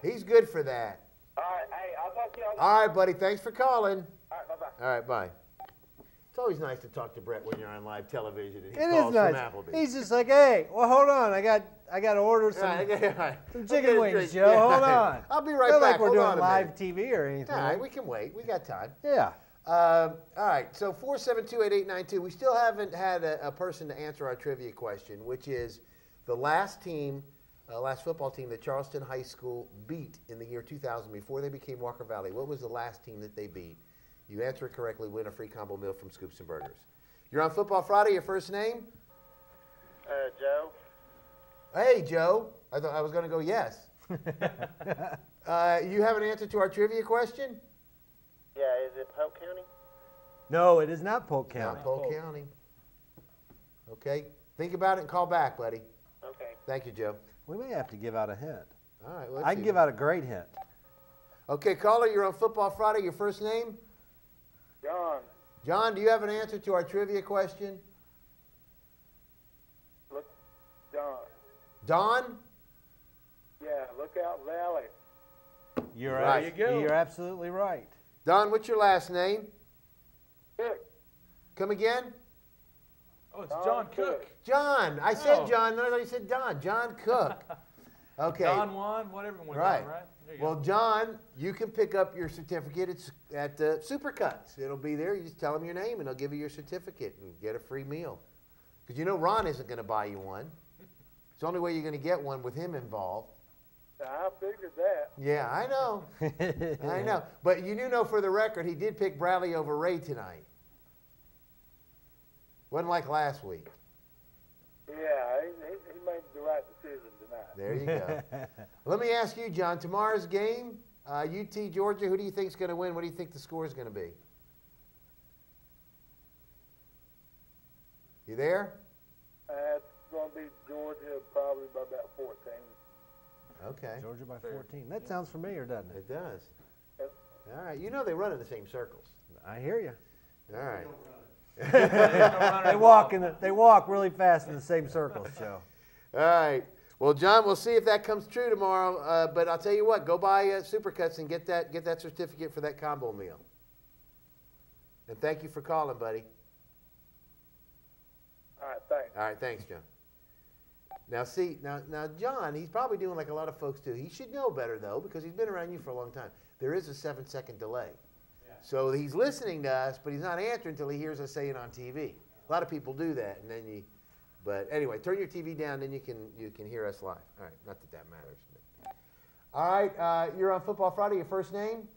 He's good for that. All right, hey, I'll talk to you All right, buddy. Thanks for calling. All right, bye-bye. All right, bye. It's always nice to talk to Brett when you're on live television and he It calls is nice. from Applebee's. He's just like, hey, well, hold on. I got to order some chicken wings, Joe. Hold on. I'll be right Not back. like we're Hold doing on a live minute. TV or anything. All right, we can wait. We got time. Yeah. All right, so 472-8892. We still haven't had a person to answer our trivia question, which is the last football team that Charleston High School beat in the year 2000 before they became Walker Valley. What was the last team that they beat? You answer it correctly, win a free combo meal from Scoops and Burgers. You're on Football Friday. Your first name? Joe. Hey, Joe. I thought I was going to go yes. You have an answer to our trivia question? Yeah, is it Polk County? No, it is not Polk County. Not Polk County. Okay. Think about it and call back, buddy. Okay. Thank you, Joe. We may have to give out a hint. All right. Let's I can see. give out a great hint. Okay, caller, you're on Football Friday. Your first name? John. John, do you have an answer to our trivia question? Look, Don. Don? Yeah, Lookout Valley. You're Right. right. There you go. You're absolutely right. Don, what's your last name? Cook. Come again? Oh, it's John Cook. John. I said Oh. John, then I thought you said Don. John Cook. Okay. Don Juan, whatever one. Right. Right. There you Well, go. John, you can pick up your certificate at Supercuts. It'll be there. You just tell them your name, and they'll give you your certificate and get a free meal. Because you know Ron isn't going to buy you one. It's the only way you're going to get one with him involved. I figured that. Yeah, I know. I know. But you do know for the record, he did pick Bradley over Ray tonight. Wasn't like last week. Yeah, he made the right decision tonight. There you go. Let me ask you, John, tomorrow's game, UT Georgia, who do you think is going to win? What do you think the score is going to be? You there? It's going to be Georgia probably by about 14. Okay. Georgia by 14. That sounds familiar, doesn't it? It does. Yep. All right. You know they run in the same circles. I hear you. All right. They walk really fast in the same circles, Joe. All right. Well, John, we'll see if that comes true tomorrow. But I'll tell you what, go buy Supercuts and get that certificate for that combo meal. And thank you for calling, buddy. All right, thanks. All right, thanks, John. Now, see, now John, he's probably doing like a lot of folks do. He should know better, though, because he's been around you for a long time. There is a 7-second delay. Yeah. So he's listening to us, but he's not answering until he hears us say it on TV. A lot of people do that, and then but anyway, turn your TV down, then you can hear us live. All right, not that matters. But. All right, you're on Football Friday. Your first name?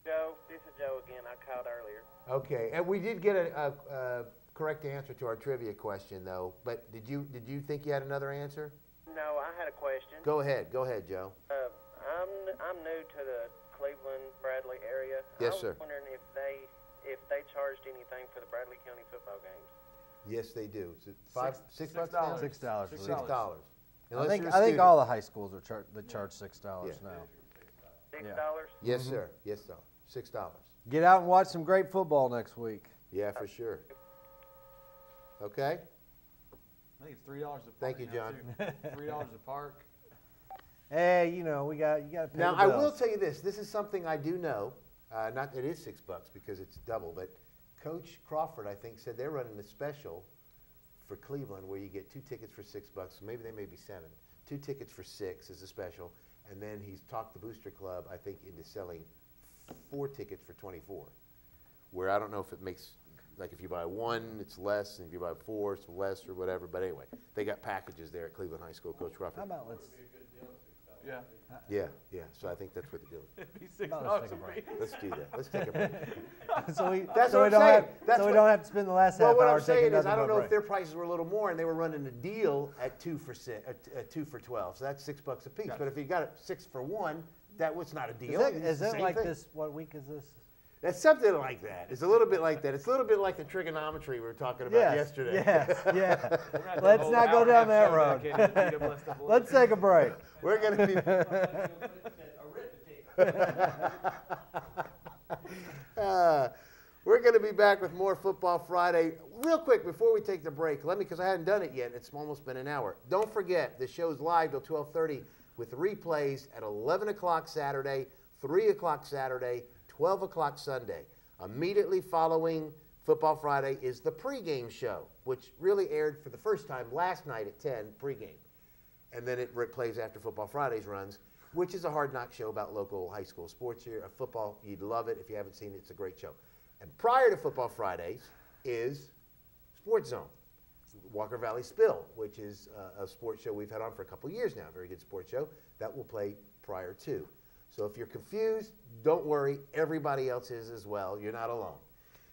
Joe. This is Joe again. I called earlier. Okay, and we did get a correct answer to our trivia question, though. But did you think you had another answer? No, I had a question. Go ahead, Joe. I'm new to the Cleveland Bradley Bradley area. Yes, I was sir. wondering if they charged anything for the Bradley County football games. Yes, they do. Is it $6 $6. now? $6. $6. I think all the high schools are charge $6 Yeah. now. $6? Yes, sir. Yes, sir. $6. Get out and watch some great football next week. Yeah, for sure. Okay. I think it's $3 a park. Thank you, John. $3 a park. Hey, you know, you got to pay Now, the I bills. will tell you this. This is something I do know. Not it is $6 because it's double, but Coach Crawford, I think, said they're running a special for Cleveland where you get 2 tickets for $6. So maybe they may be 7. 2 tickets for $6 is a special, and then he's talked the Booster Club, I think, into selling 4 tickets for $24. Where I don't know if it makes, like if you buy 1, it's less, and if you buy 4, it's less or whatever. But anyway, they got packages there at Cleveland High School. Coach Crawford. How about let's? Yeah. Yeah. So I think that's what they're doing. It'd be $6 let's take a a break. piece. Let's do that. Let's take a break. So we That's so what we I'm don't saying. have we don't have to spend the last half Well, what hour I'm saying taking is, I nothing don't but know break. if their prices were a little more, and they were running a deal at 2 for 12. So that's $6 a piece. But if you got it 6 for 1, that was not a deal. Is It's that the like same thing. this? What week is this? That's something like that. It's a little bit like that. It's a little bit like the trigonometry we were talking about yesterday. Yes, yeah. Let's not go down that road. Let's take a break. We're going to be. We're going to be back with more Football Friday. Real quick, before we take the break, because I hadn't done it yet. It's almost been an hour. Don't forget, the show's live till 12:30 with replays at 11 o'clock Saturday, 3 o'clock Saturday, 12 o'clock Sunday. Immediately following Football Friday is the pregame show, which really aired for the first time last night at 10 pregame. And then it plays after Football Fridays runs, which is a hard knock show about local high school sports here. Football, you'd love it. If you haven't seen it, it's a great show. And prior to Football Fridays is Sports Zone, Walker Valley Spill, which is a sports show we've had on for a couple years now. Very good sports show. That will play prior to. So if you're confused, don't worry. Everybody else is as well. You're not alone.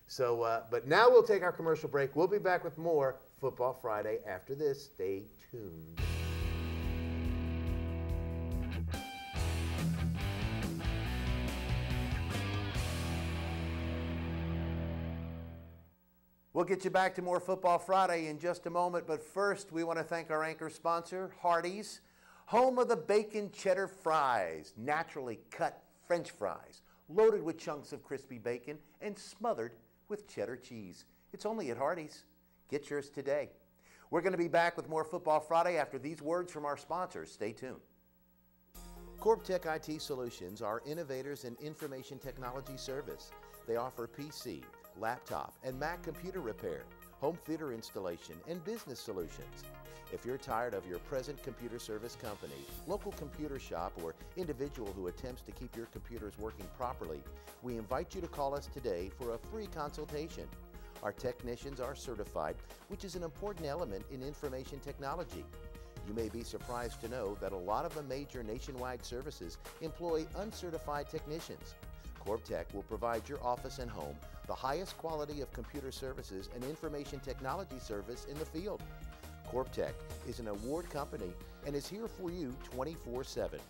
So, but now we'll take our commercial break. We'll be back with more Football Friday after this. Stay tuned. We'll get you back to more Football Friday in just a moment, but first we want to thank our anchor sponsor, Hardee's, home of the bacon cheddar fries, naturally cut French fries, loaded with chunks of crispy bacon and smothered with cheddar cheese. It's only at Hardee's. Get yours today. We're going to be back with more Football Friday after these words from our sponsors. Stay tuned. CorbTech IT Solutions are innovators in information technology service. They offer PC, laptop, and Mac computer repair, home theater installation, and business solutions. If you're tired of your present computer service company, local computer shop, or individual who attempts to keep your computers working properly, we invite you to call us today for a free consultation. Our technicians are certified, which is an important element in information technology. You may be surprised to know that a lot of the major nationwide services employ uncertified technicians. CorbTech will provide your office and home the highest quality of computer services and information technology service in the field. CorbTech is an award company and is here for you 24/7.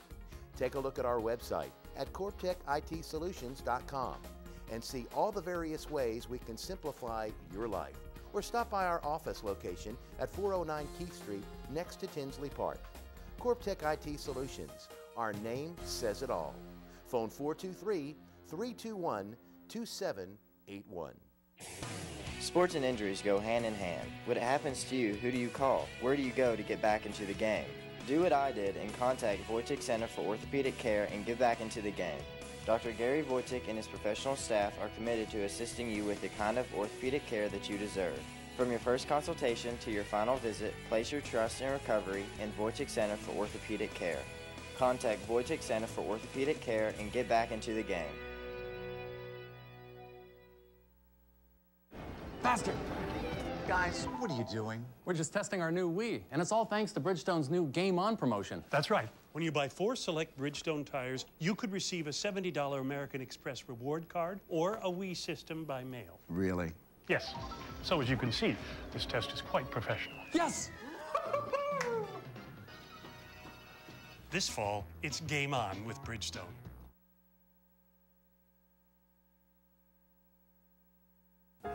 Take a look at our website at CorbTechITSolutions.com and see all the various ways we can simplify your life. Or stop by our office location at 409 Keith Street next to Tinsley Park. CorbTech IT Solutions. Our name says it all. Phone 423-321-2781. Sports and injuries go hand in hand. When it happens to you, who do you call? Where do you go to get back into the game? Do what I did and contact Wojcik Center for Orthopedic Care and get back into the game. Dr. Gary Wojcik and his professional staff are committed to assisting you with the kind of orthopedic care that you deserve. From your first consultation to your final visit, place your trust in recovery in Wojcik Center for Orthopedic Care. Contact Wojcik Center for Orthopedic Care and get back into the game. Faster! Guys, what are you doing? We're just testing our new Wii, and it's all thanks to Bridgestone's new Game On promotion. That's right. When you buy 4 select Bridgestone tires, you could receive a $70 American Express reward card or a Wii system by mail. Really? Yes. So as you can see, this test is quite professional. Yes! This fall, it's Game On with Bridgestone.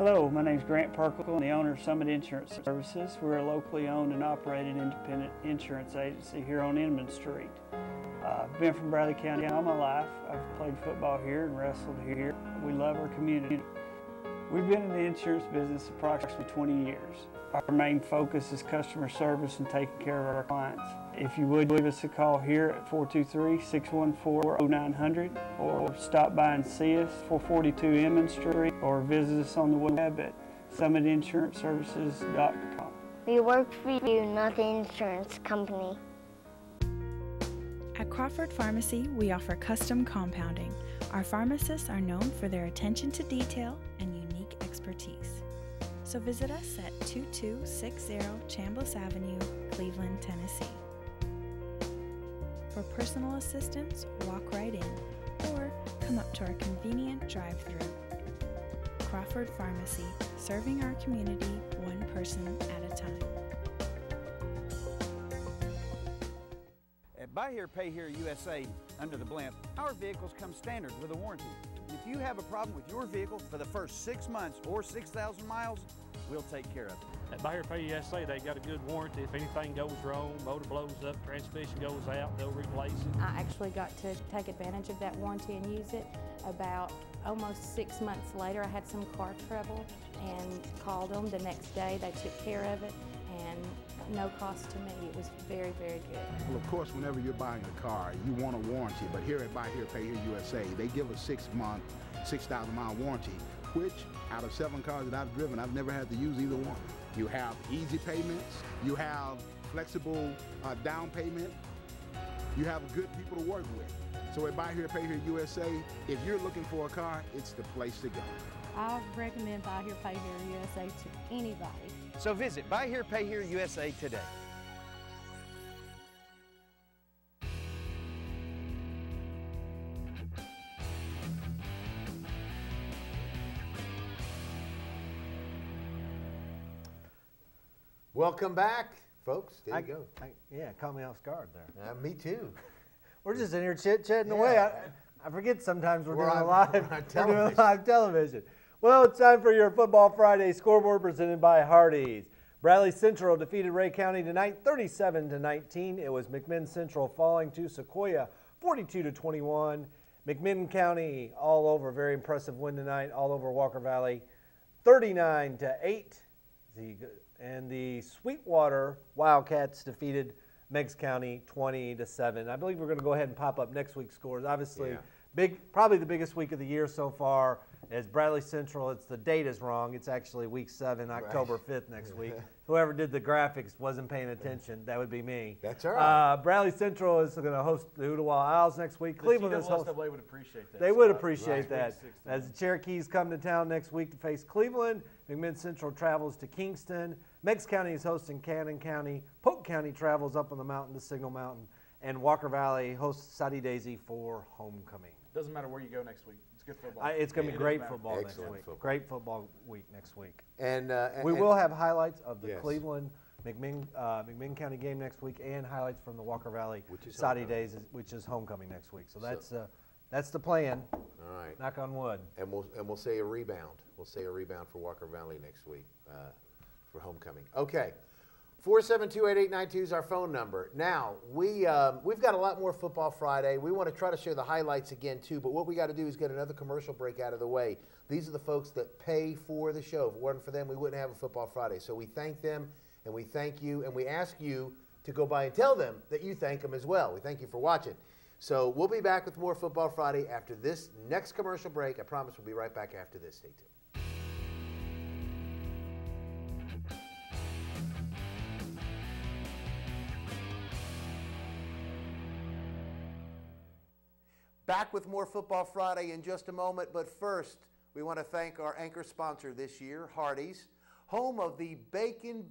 Hello, my name is Grant Perkle. I'm the owner of Summit Insurance Services. We're a locally owned and operated independent insurance agency here on Inman Street. I've been from Bradley County all my life. I've played football here and wrestled here. We love our community. We've been in the insurance business approximately 20 years. Our main focus is customer service and taking care of our clients. If you would, give us a call here at 423-614-0900 or stop by and see us, 442 Inman Street, or visit us on the web at summitinsurancservices.com. We work for you, not the insurance company. At Crawford Pharmacy, we offer custom compounding. Our pharmacists are known for their attention to detail and unique expertise. So visit us at 2260 Chambliss Avenue, Cleveland, Tennessee. For personal assistance, walk right in or come up to our convenient drive-thru. Crawford Pharmacy, serving our community one person at a time. At Buy Here, Pay Here USA, under the blimp, our vehicles come standard with a warranty. And if you have a problem with your vehicle for the first 6 months or 6,000 miles, we'll take care of it. At Buy Here, Pay USA, they got a good warranty. If anything goes wrong, motor blows up, transmission goes out, they'll replace it. I actually got to take advantage of that warranty and use it. About almost 6 months later, I had some car trouble and called them. The next day, they took care of it, and no cost to me. It was very, very good. Well, of course, whenever you're buying a car, you want a warranty, but here at Buy Here, Pay Here USA, they give a 6-month, 6,000-mile warranty, which out of 7 cars that I've driven, I've never had to use either one. You have easy payments, you have flexible down payment, you have good people to work with. So at Buy Here, Pay Here USA, if you're looking for a car, it's the place to go. I recommend Buy Here, Pay Here USA to anybody. So visit Buy Here, Pay Here USA today. Welcome back, folks. There you go. Yeah, caught me off guard there. Me too. We're just in here chit-chatting away. I forget sometimes we're doing live television. Well, it's time for your Football Friday scoreboard presented by Hardee's. Bradley Central defeated Ray County tonight 37-19. It was McMinn Central falling to Sequoia 42-21. McMinn County all over, very impressive win tonight, all over Walker Valley 39-8. And the Sweetwater Wildcats defeated Meigs County 20-7. I believe we're going to go ahead and pop up next week's scores. Obviously, probably the biggest week of the year so far is Bradley Central. The date is wrong. It's actually week 7, October 5th next week. Whoever did the graphics wasn't paying attention. That would be me. That's all right. Bradley Central is going to host the Ooltewah Owls next week. Cleveland is hosting. would appreciate that. They would appreciate that. As the Cherokees come to town next week to face Cleveland, McMinn Central travels to Kingston. Meigs County is hosting Cannon County. Polk County travels up on the mountain to Signal Mountain. And Walker Valley hosts Sadie Daisy for homecoming. Doesn't matter where you go next week. It's good football. It's going to be great football next Excellent week. football. Great football week next week. And we will have highlights of the Yes. Cleveland McMinn County game next week, and highlights from the Walker Valley is Sadie Days, which is homecoming next week. So that's the plan. All right. Knock on wood. And we'll say a rebound. We'll say a rebound for Walker Valley next week for homecoming. Okay. 472-8892 is our phone number. Now, we've got a lot more Football Friday. We want to try to share the highlights again, too, but what we got to do is get another commercial break out of the way. These are the folks that pay for the show. If it wasn't for them, we wouldn't have a Football Friday. So we thank them, and we thank you, and we ask you to go by and tell them that you thank them as well. We thank you for watching. So we'll be back with more Football Friday after this next commercial break. I promise we'll be right back after this. Stay tuned. Back with more Football Friday in just a moment, but first, we want to thank our anchor sponsor this year, Hardee's, home of the Bacon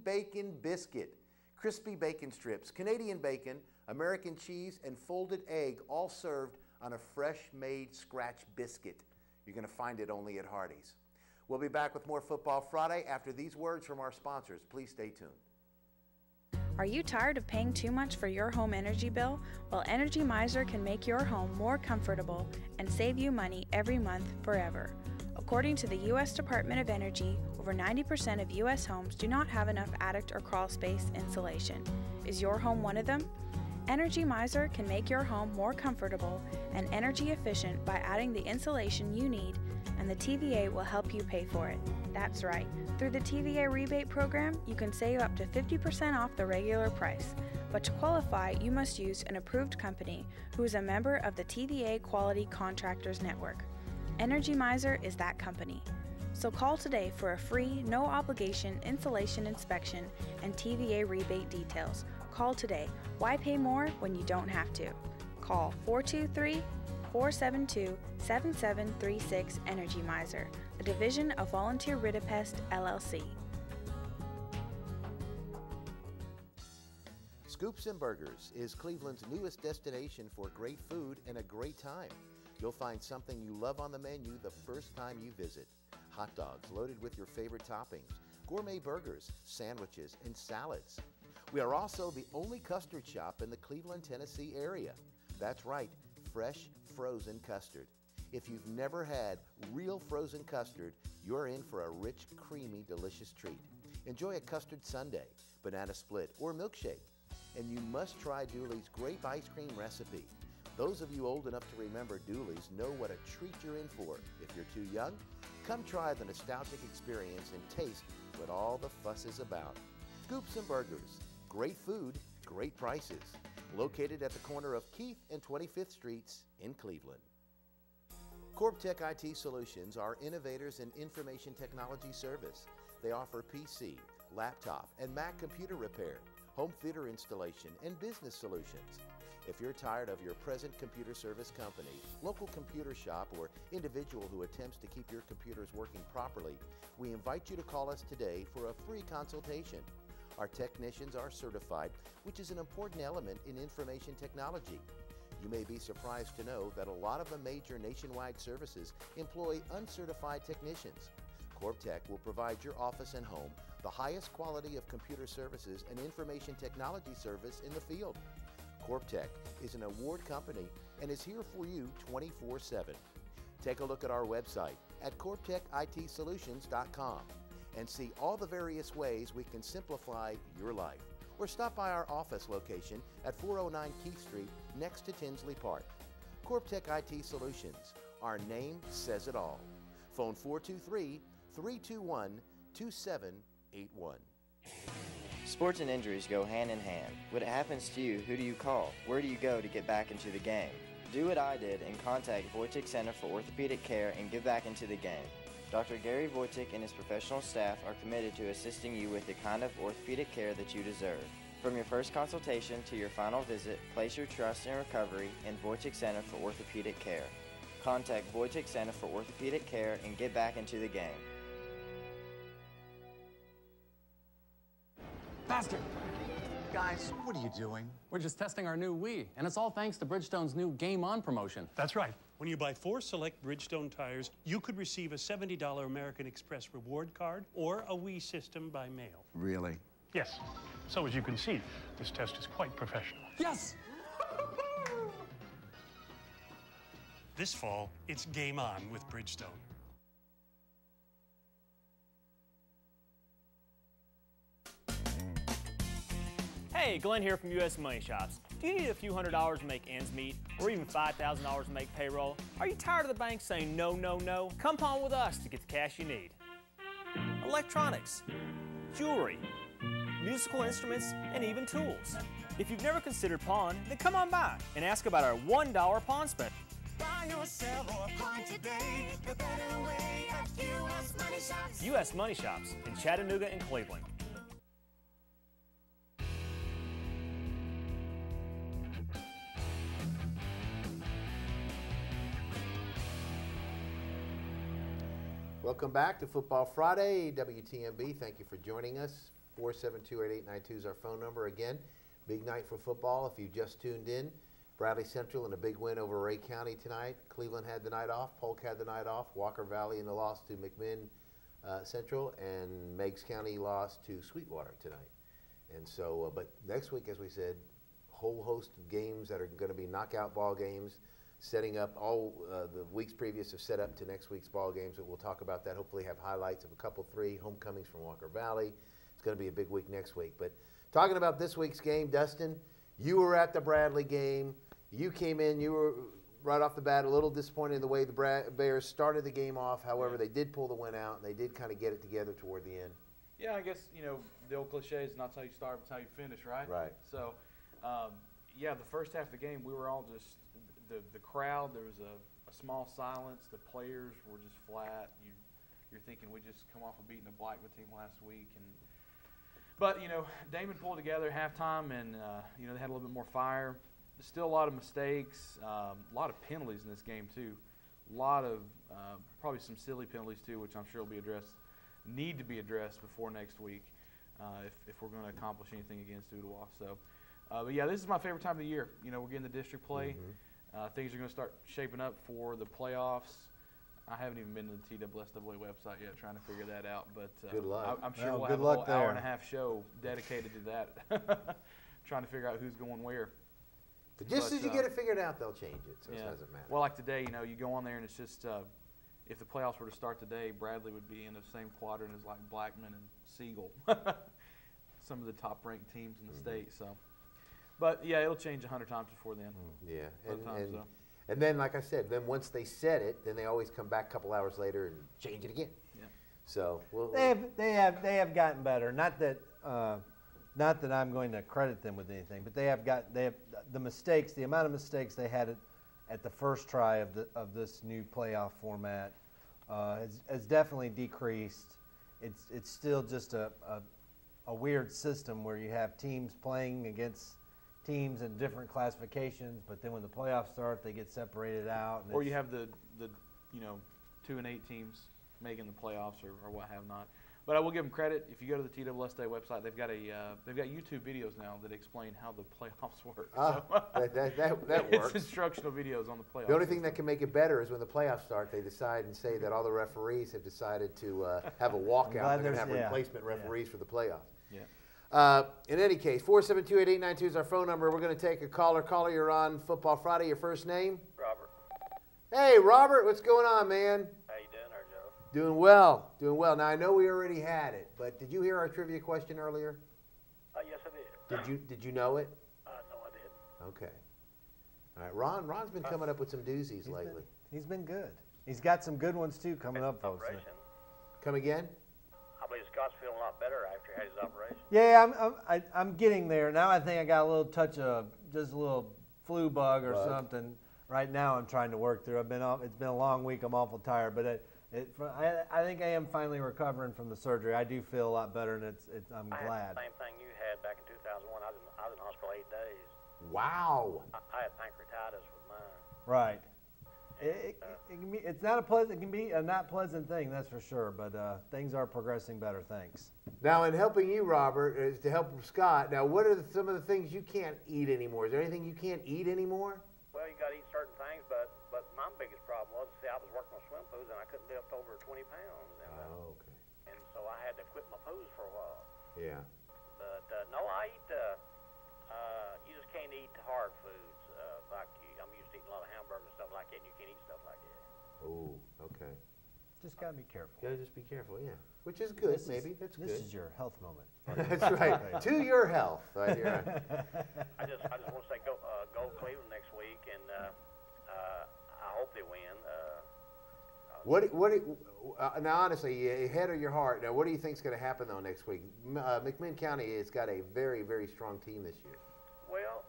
Biscuit. Crispy bacon strips, Canadian bacon, American cheese, and folded egg, all served on a fresh-made scratch biscuit. You're going to find it only at Hardee's. We'll be back with more Football Friday after these words from our sponsors. Please stay tuned. Are you tired of paying too much for your home energy bill? Well, Energy Miser can make your home more comfortable and save you money every month forever. According to the U.S. Department of Energy, over 90% of U.S. homes do not have enough attic or crawl space insulation. Is your home one of them? Energy Miser can make your home more comfortable and energy efficient by adding the insulation you need, and the TVA will help you pay for it. That's right. Through the TVA rebate program, you can save up to 50% off the regular price. But to qualify, you must use an approved company who is a member of the TVA Quality Contractors Network. Energy Miser is that company. So call today for a free, no-obligation insulation inspection and TVA rebate details. Call today. Why pay more when you don't have to? Call 423-472-7736 Energy Miser, a division of Volunteer Ridipest, LLC. Scoops and Burgers is Cleveland's newest destination for great food and a great time. You'll find something you love on the menu the first time you visit. Hot dogs loaded with your favorite toppings, gourmet burgers, sandwiches, and salads. We are also the only custard shop in the Cleveland, Tennessee area. That's right, fresh, frozen custard. If you've never had real frozen custard, you're in for a rich, creamy, delicious treat. Enjoy a custard sundae, banana split, or milkshake. And you must try Dooley's grape ice cream recipe. Those of you old enough to remember Dooley's know what a treat you're in for. If you're too young, come try the nostalgic experience and taste what all the fuss is about. Scoops and Burgers. Great food, great prices. Located at the corner of Keith and 25th Streets in Cleveland. CorpTech IT Solutions are innovators in information technology service. They offer PC, laptop, and Mac computer repair, home theater installation, and business solutions. If you're tired of your present computer service company, local computer shop, or individual who attempts to keep your computers working properly, we invite you to call us today for a free consultation. Our technicians are certified, which is an important element in information technology. You may be surprised to know that a lot of the major nationwide services employ uncertified technicians. CorpTech will provide your office and home the highest quality of computer services and information technology service in the field. CorpTech is an award company and is here for you 24/7. Take a look at our website at CorpTechITSolutions.com and see all the various ways we can simplify your life. Or stop by our office location at 409 Keith Street next to Tinsley Park. CorpTech IT Solutions. Our name says it all. Phone 423-321-2781. Sports and injuries go hand in hand. When it happens to you, who do you call? Where do you go to get back into the game? Do what I did and contact Wojcik Center for Orthopedic Care and get back into the game. Dr. Gary Wojcik and his professional staff are committed to assisting you with the kind of orthopedic care that you deserve. From your first consultation to your final visit, place your trust in recovery in Wojcik Center for Orthopedic Care. Contact Wojcik Center for Orthopedic Care and get back into the game. Faster! Guys, what are you doing? We're just testing our new Wii, and it's all thanks to Bridgestone's new Game On promotion. That's right. When you buy 4 select Bridgestone tires, you could receive a $70 American Express reward card or a Wii system by mail. Really? Yes. So as you can see, this test is quite professional. Yes! This fall, it's Game On with Bridgestone. Hey, Glenn here from U.S. Money Shops. Do you need a few $100s to make ends meet, or even $5,000 to make payroll? Are you tired of the bank saying no, no, no? Come pawn with us to get the cash you need. Electronics, jewelry, musical instruments, and even tools. If you've never considered pawn, then come on by and ask about our $1 pawn special. Buy yourself a pawn today, the better way at U.S. Money Shops. U.S. Money Shops in Chattanooga and Cleveland. Welcome back to Football Friday, WTNB. Thank you for joining us. 472-8892 is our phone number again. Big night for football. If you just tuned in, Bradley Central in a big win over Ray County tonight. Cleveland had the night off. Polk had the night off. Walker Valley in the loss to McMinn Central, and Meigs County lost to Sweetwater tonight. And so, but next week, as we said, whole host of games that are going to be knockout ball games. setting up all the weeks previous have set up to next week's ball games. We'll talk about that. Hopefully have highlights of a couple, 3 homecomings from Walker Valley. It's going to be a big week next week. But talking about this week's game, Dustin, you were at the Bradley game. You came in, you were right off the bat a little disappointed in the way the Bears started the game off. However, they did pull the win out, and they did kind of get it together toward the end. Yeah, I guess, the old cliche is not how you start, but how you finish, right? Right. So, yeah, the first half of the game, we were all just the crowd. There was a small silence. The players were just flat. You're thinking we just come off of beating a Blackman team last week, but Damon pulled together halftime, and they had a little bit more fire. Still a lot of mistakes, a lot of penalties in this game too. A lot of probably some silly penalties too, which I'm sure will be addressed. Need to be addressed before next week if we're going to accomplish anything against Ooltewah. So, but yeah, this is my favorite time of the year. We're getting the district play. Things are going to start shaping up for the playoffs. I haven't even been to the TSSAA website yet, trying to figure that out. But good luck. I'm sure we'll have a whole hour-and-a-half show dedicated to that, trying to figure out who's going where. But just as you get it figured out, they'll change it, so it doesn't matter. Well, like today, you go on there and it's just if the playoffs were to start today, Bradley would be in the same quadrant as like Blackman and Siegel, some of the top-ranked teams in the state. So, but yeah, it'll change 100 times before then. Yeah, and then, like I said, then once they set it, then they always come back a couple hours later and change it again. Yeah. So they have gotten better. Not that I'm going to credit them with anything, but they have the mistakes, the amount of mistakes they had at the first try of this new playoff format has definitely decreased. It's still just a weird system where you have teams playing against teams in different classifications, but then when the playoffs start, they get separated out. Or you have the 2 and 8 teams making the playoffs or what have not. But I will give them credit. If you go to the TSSAA website, they've got YouTube videos now that explain how the playoffs work. That works. It's instructional videos on the playoffs. The only thing that can make it better is when the playoffs start, they decide and say that all the referees have decided to have a walkout. They're going to have replacement referees for the playoffs. Yeah. In any case, 472-8892 is our phone number. We're going to take a caller. Caller, you're on Football Friday. Your first name? Robert. Hey, Robert. What's going on, man? How you doing, Joe? Doing well. Doing well. Now, I know we already had it, but did you hear our trivia question earlier? Yes, I did. Did you know it? No, I did. Okay. All right. Ron's been coming up with some doozies lately. He's been good. He's got some good ones, too, coming up, folks. Come again? I believe Scott's feeling a lot better after he had his operation. Yeah, I'm getting there. Now I think I got a little touch of just a little flu bug or something. Right now I'm trying to work through. It's been a long week. I'm awful tired, but I think I am finally recovering from the surgery. I do feel a lot better, and I'm glad. I had the same thing you had back in 2001. I was in the hospital 8 days. Wow. I had pancreatitis with mine. Right. It's not a pleasant. It can be a not pleasant thing, that's for sure. But things are progressing better. Thanks. Now, in helping you, Robert, is to help Scott. Now, what are some of the things you can't eat anymore? Is there anything you can't eat anymore? Well, you got to eat certain things, but my biggest problem was, I was working on swim pools and I couldn't lift over 20 pounds. And, okay. And so I had to quit my pools for a while. Yeah. But no, I eat. You just can't eat hard foods. I'm used to eating a lot of hamburgers and stuff like that, and you can't eat stuff like that. Oh, okay. Just gotta be careful. Gotta just be careful, yeah. Which is good, maybe. That's good. This is your health moment. That's right. To your health. Right here. I just want to say go Cleveland next week, and I hope they win. Now, honestly, head or your heart. Now, what do you think is going to happen though next week? McMinn County has got a very, very strong team this year. Well,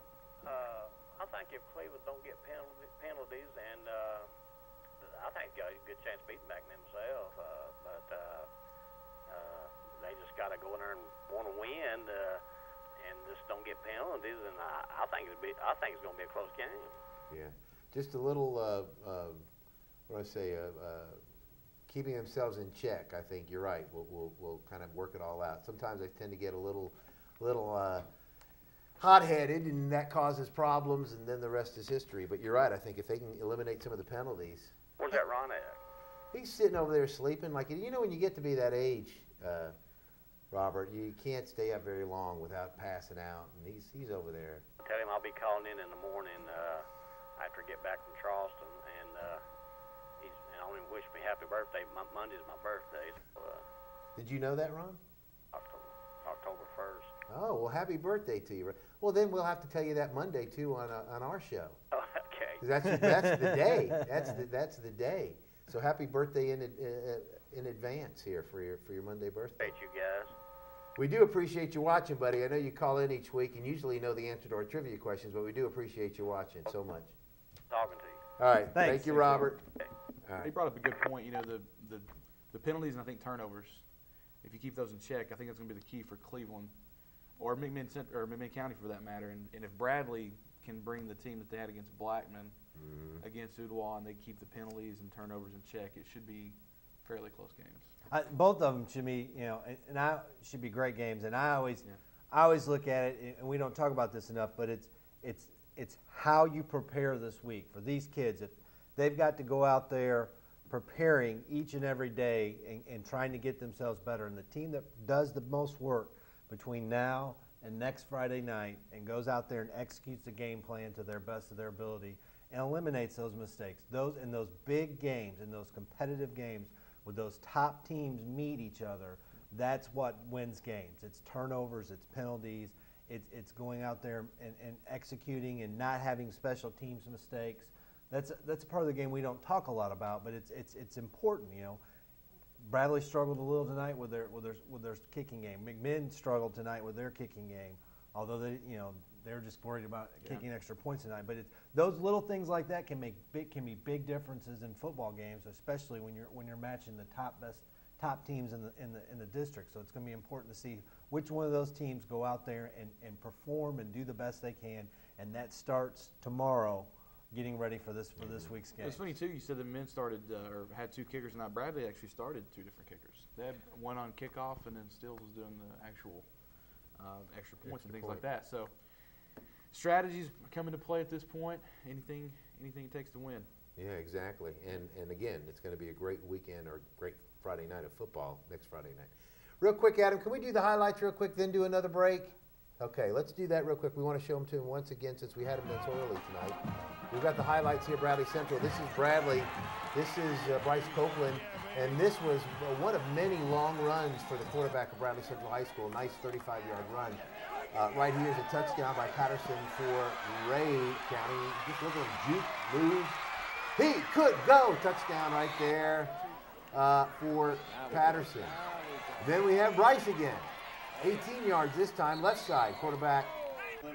I think if Cleveland don't get penalties, and I think they've got a good chance of beating McMinn themselves, but they just got to go in there and want to win, and just don't get penalties, and I think it's going to be a close game. Yeah, just a little. What do I say? Keeping themselves in check. I think you're right. We'll kind of work it all out. Sometimes they tend to get a little hot-headed, and that causes problems, and then the rest is history. But you're right. I think if they can eliminate some of the penalties. Where's that Ron at? He's sitting over there sleeping. Like, when you get to be that age, Robert, you can't stay up very long without passing out, and he's over there. Tell him I'll be calling in the morning. after I get back from Charleston, and I want him to wish me happy birthday. Monday's my birthday. So, Did you know that, Ron? October 1st. Oh, well, happy birthday to you. Well, then we'll have to tell you that Monday, too, on our show. Oh, okay. That's the day. That's the day. So happy birthday in advance here for your Monday birthday. Thank you, guys. We do appreciate you watching, buddy. I know you call in each week and usually know the answer to our trivia questions, but we do appreciate you watching so much. Talking to you. All right. Thanks. Thank you, Robert. All right. He brought up a good point. You know, the penalties and I think turnovers, if you keep those in check, I think that's going to be the key for Cleveland or McMinn County for that matter. And if Bradley can bring the team that they had against Blackman against Ooltewah and they keep the penalties and turnovers in check, it should be fairly close games. Both of them should be, should be great games. And I always look at it, and we don't talk about this enough, but it's how you prepare this week for these kids. If they've got to go out there preparing each and every day and trying to get themselves better, and the team that does the most work between now and next Friday night and goes out there and executes the game plan to their best of their ability and eliminates those mistakes. Those big games, in those competitive games, where those top teams meet each other, that's what wins games. It's turnovers, it's penalties, it's going out there and executing and not having special teams mistakes. That's a part of the game we don't talk a lot about, but it's important. Bradley struggled a little tonight with their kicking game. McMinn struggled tonight with their kicking game, although they're just worried about kicking extra points tonight. But those little things like that can be big differences in football games, especially when you're matching the top teams in the district. So it's going to be important to see which one of those teams go out there and perform and do the best they can, and that starts tomorrow, getting ready for this week's game. It's funny too. You said the men started or had two kickers, and now Bradley actually started two different kickers. They had one on kickoff, and then Stills was doing the actual extra points and things like that. So strategies come into play at this point. Anything it takes to win. Yeah, exactly. And again, it's going to be a great weekend or great Friday night of football next Friday night. Real quick, Adam, can we do the highlights real quick, then do another break? Okay, let's do that real quick. We want to show them to him once again since we had them done so early tonight. We've got the highlights here, Bradley Central. This is Bradley. This is Bryce Copeland. And this was one of many long runs for the quarterback of Bradley Central High School. Nice 35-yard run. Right here is a touchdown by Patterson for Ray County. Just look at him juke, move. He could go. Touchdown right there for Patterson. Then we have Bryce again. 18 yards this time, left side. Quarterback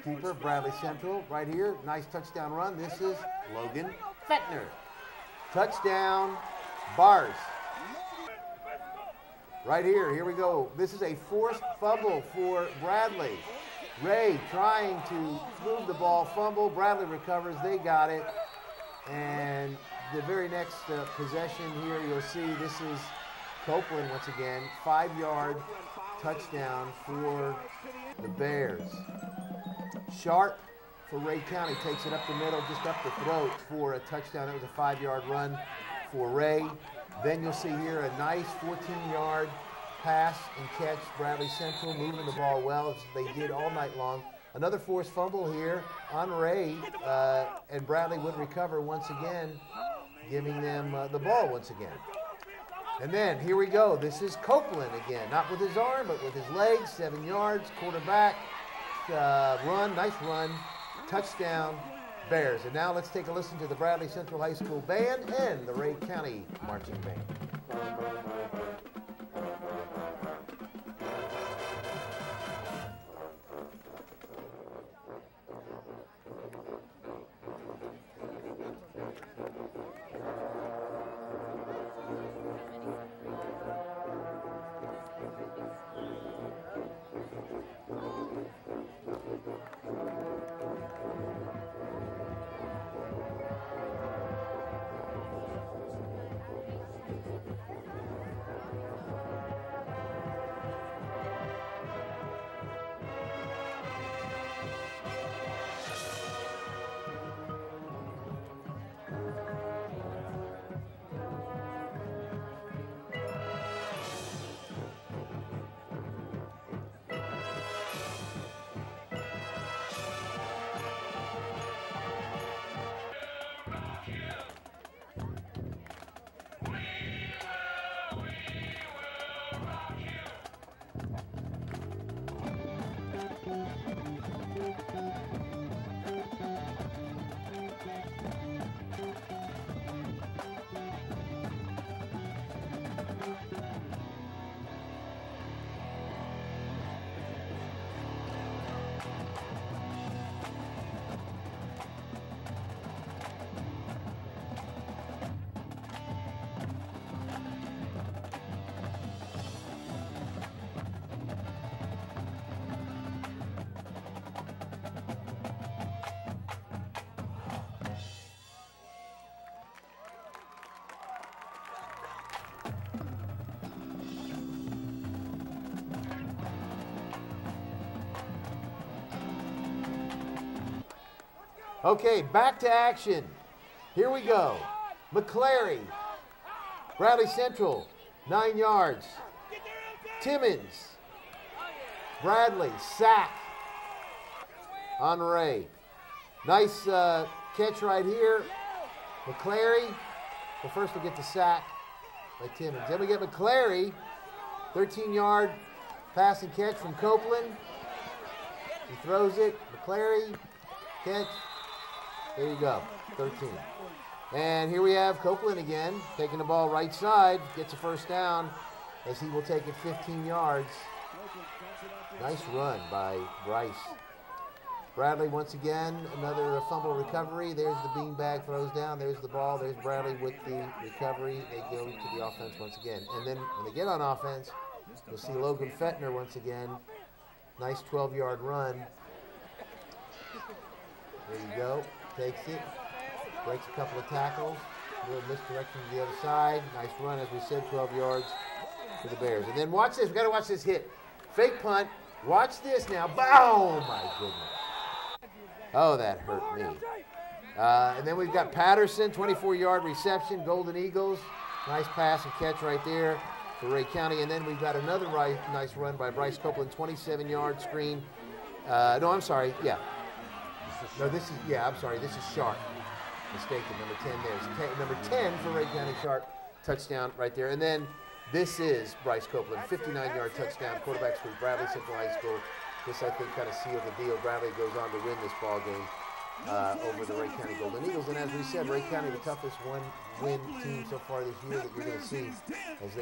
keeper, Bradley Central. Right here, nice touchdown run. This is Logan Fettner. Touchdown, Bars. Right here we go. This is a forced fumble for Bradley. Ray trying to move the ball, fumble. Bradley recovers, they got it. And the very next possession here, you'll see this is Copeland once again. 5-yard touchdown for the Bears. Sharp for Ray County takes it up the middle, just up the throat for a touchdown. That was a 5-yard run for Ray. Then you'll see here a nice 14-yard pass and catch. Bradley Central moving the ball well, as they did all night long. Another forced fumble here on Ray, and Bradley would recover once again, giving them the ball once again. And then here we go. This is Copeland again, not with his arm, but with his legs. 7 yards, quarterback run, nice run, touchdown, Bears. And now let's take a listen to the Bradley Central High School band and the Ray County Marching Band. Okay, back to action. Here we go. McClary, Bradley Central, 9 yards. Timmons, Bradley, sack on Ray. Nice catch right here. McClary, well, first we'll get the sack by Timmons. Then we get McClary, 13-yard pass and catch from Copeland. He throws it. McClary, catch. There you go, 13. And here we have Copeland again, taking the ball right side, gets a first down as he will take it 15 yards. Nice run by Bryce. Bradley once again, another fumble recovery. There's the beanbag, throws down. There's the ball. There's Bradley with the recovery. They go to the offense once again. And then when they get on offense, you'll see Logan Fettner once again. Nice 12-yard run. There you go. Takes it. Breaks a couple of tackles. A little misdirection to the other side. Nice run, as we said, 12 yards for the Bears. And then watch this. We've got to watch this hit. Fake punt. Watch this now. Oh, my goodness. Oh, that hurt me. And then we've got Patterson, 24-yard reception, Golden Eagles. Nice pass and catch right there for Ray County. And then we've got another nice run by Bryce Copeland, 27-yard screen. No, I'm sorry. Yeah. No, this is, yeah, I'm sorry. This is Sharp. Mistaken. Number 10 there. Number 10 for Ray County Sharp. Touchdown right there. And then this is Bryce Copeland, 59-yard touchdown, quarterback for Bradley Central High School. This, I think, kind of sealed the deal. Bradley goes on to win this ball game over the Ray County Golden Eagles. And as we said, Ray County, the toughest one-win team so far this year that you're going to see, as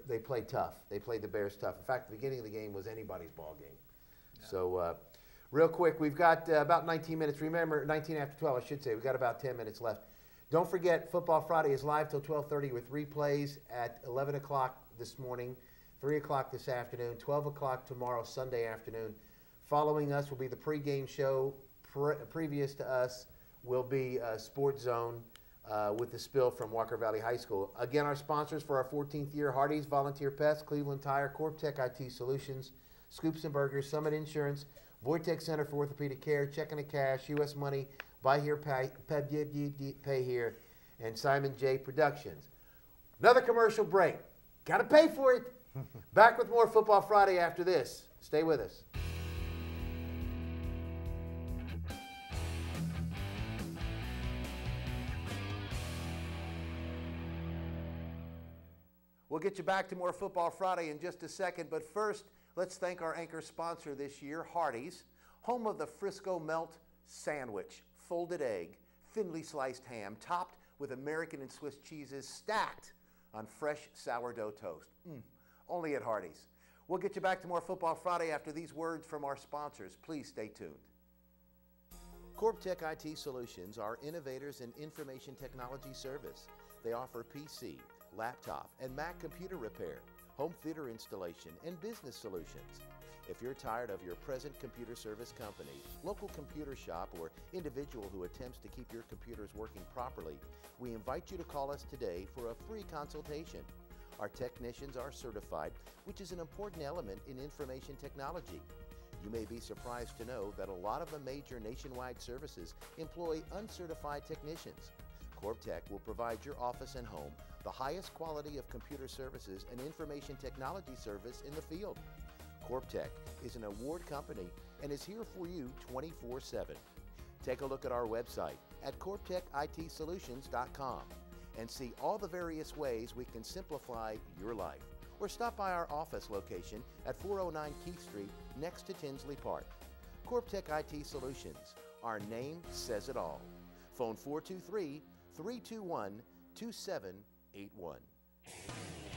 they play tough. They played the Bears tough. In fact, the beginning of the game was anybody's ball game. Yeah. So, real quick, we've got about 19 minutes. Remember, 19 after 12, I should say. We've got about 10 minutes left. Don't forget, Football Friday is live till 12:30 with replays at 11 o'clock this morning, 3 o'clock this afternoon, 12 o'clock tomorrow, Sunday afternoon. Following us will be the pregame show. Previous to us will be Sports Zone with the spill from Walker Valley High School. Again, our sponsors for our 14th year, Hardee's, Volunteer Pest, Cleveland Tire, CorpTech IT Solutions, Scoops and Burgers, Summit Insurance, Vortex Center for Orthopedic Care, Checking to Cash, U.S. Money, Buy Here, Pay Here, and Simon J. Productions. Another commercial break. Got to pay for it. Back with more Football Friday after this. Stay with us. We'll get you back to more Football Friday in just a second, but first, let's thank our anchor sponsor this year, Hardee's, home of the Frisco Melt Sandwich, folded egg, thinly sliced ham, topped with American and Swiss cheeses, stacked on fresh sourdough toast. Only at Hardee's. We'll get you back to more Football Friday after these words from our sponsors. Please stay tuned. CorpTech IT Solutions are innovators in information technology service. They offer PC, laptop, and Mac computer repair, home theater installation, and business solutions. If you're tired of your present computer service company, local computer shop, or individual who attempts to keep your computers working properly, we invite you to call us today for a free consultation. Our technicians are certified, which is an important element in information technology. You may be surprised to know that a lot of the major nationwide services employ uncertified technicians. CorpTech will provide your office and home the highest quality of computer services and information technology service in the field. CorpTech is an award company and is here for you 24/7. Take a look at our website at CorpTechITSolutions.com and see all the various ways we can simplify your life. Or stop by our office location at 409 Keith Street next to Tinsley Park. CorpTech IT Solutions. Our name says it all. Phone 423-321-2781.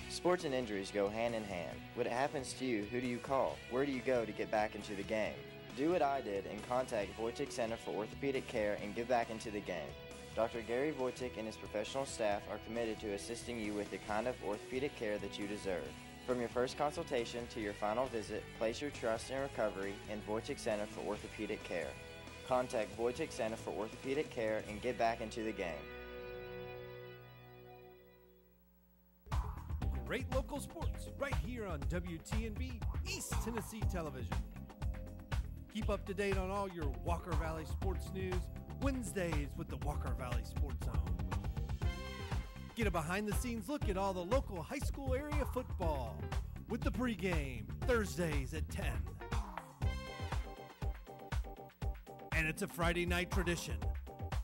Sports and injuries go hand in hand. When it happens to you, who do you call? Where do you go to get back into the game? Do what I did and contact Wojcik Center for Orthopedic Care and get back into the game. Dr. Gary Wojcik and his professional staff are committed to assisting you with the kind of orthopedic care that you deserve. From your first consultation to your final visit, place your trust in recovery in Wojcik Center for Orthopedic Care. Contact Wojcik Center for Orthopedic Care and get back into the game. Great local sports right here on WTNB East Tennessee Television. Keep up to date on all your Walker Valley sports news Wednesdays with the Walker Valley Sports Zone. Get a behind-the-scenes look at all the local high school area football with the pregame Thursdays at 10. And it's a Friday night tradition.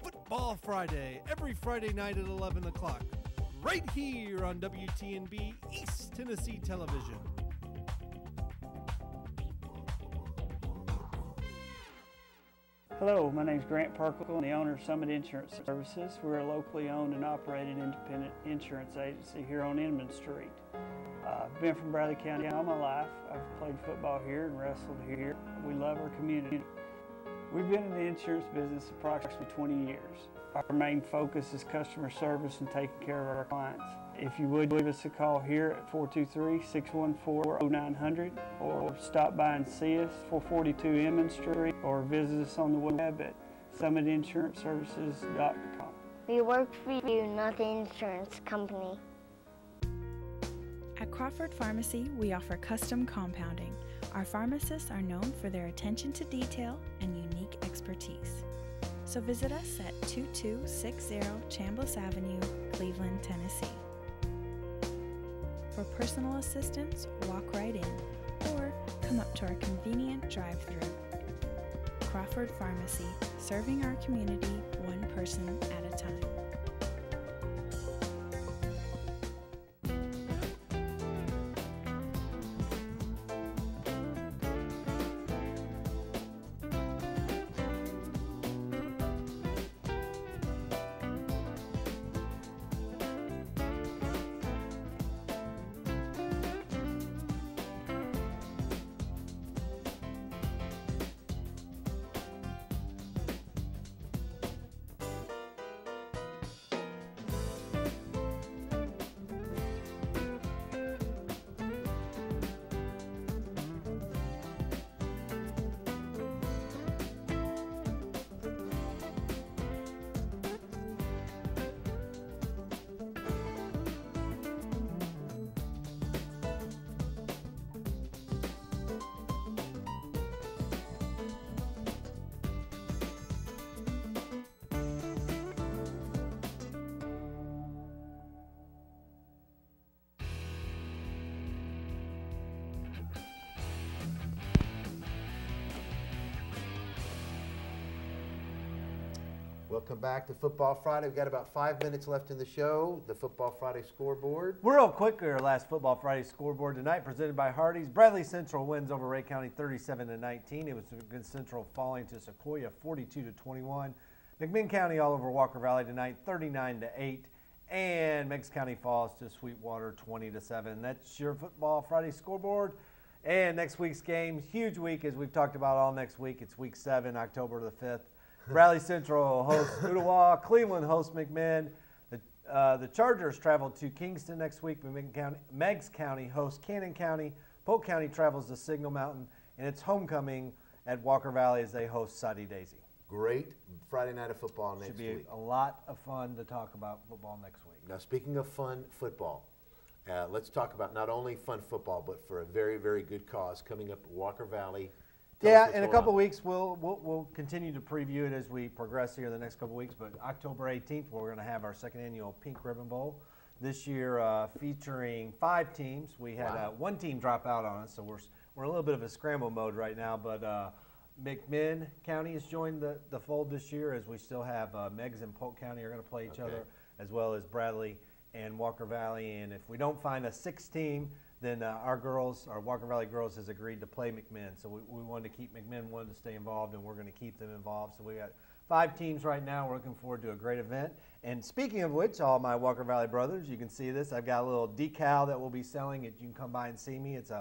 Football Friday, every Friday night at 11 o'clock, right here on WTNB East Tennessee Television. Hello, my name is Grant Perkle, I'm the owner of Summit Insurance Services. We're a locally owned and operated independent insurance agency here on Inman Street. I've been from Bradley County all my life. I've played football here and wrestled here. We love our community. We've been in the insurance business approximately 20 years. Our main focus is customer service and taking care of our clients. If you would, give us a call here at 423-614-0900 or stop by and see us, 442 Inman Street, or visit us on the web at summitinsurancservices.com. We work for you, not the insurance company. At Crawford Pharmacy, we offer custom compounding. Our pharmacists are known for their attention to detail and unique expertise. So visit us at 2260 Chambliss Avenue, Cleveland, Tennessee. For personal assistance, walk right in or come up to our convenient drive-thru. Crawford Pharmacy, serving our community one person at a time. Welcome back to Football Friday. We've got about 5 minutes left in the show. The Football Friday scoreboard. We're real quick with our last Football Friday scoreboard tonight, presented by Hardee's. Bradley Central wins over Ray County 37-19. It was good Central falling to Sequoia 42-21. McMinn County all over Walker Valley tonight 39-8. And Meigs County falls to Sweetwater 20-7. That's your Football Friday scoreboard. And next week's game, huge week as we've talked about all next week. It's week 7, October the 5th. Bradley Central hosts Ottawa. Cleveland hosts McMinn. The Chargers travel to Kingston next week. Meigs County hosts Cannon County. Polk County travels to Signal Mountain. And it's homecoming at Walker Valley as they host Soddy Daisy. Great Friday night of football next week. Should be a lot of fun to talk about football next week. Now, speaking of fun football, let's talk about not only fun football, but for a very, very good cause coming up at Walker Valley. Yeah, in a couple weeks, we'll continue to preview it as we progress here the next couple weeks. But October 18th, we're going to have our second annual Pink Ribbon Bowl. This year featuring 5 teams. We had one team drop out on us, so we're in a little bit of a scramble mode right now. But McMinn County has joined the fold this year, as we still have Meigs and Polk County are going to play each other, as well as Bradley and Walker Valley. And if we don't find a 6th team, then our Walker Valley girls has agreed to play McMinn. So we wanted to keep McMinn, wanted to stay involved, and we're going to keep them involved. So we got 5 teams right now. We're looking forward to a great event. And speaking of which, all my Walker Valley brothers, you can see this. I've got a little decal that we'll be selling. You can come by and see me. It's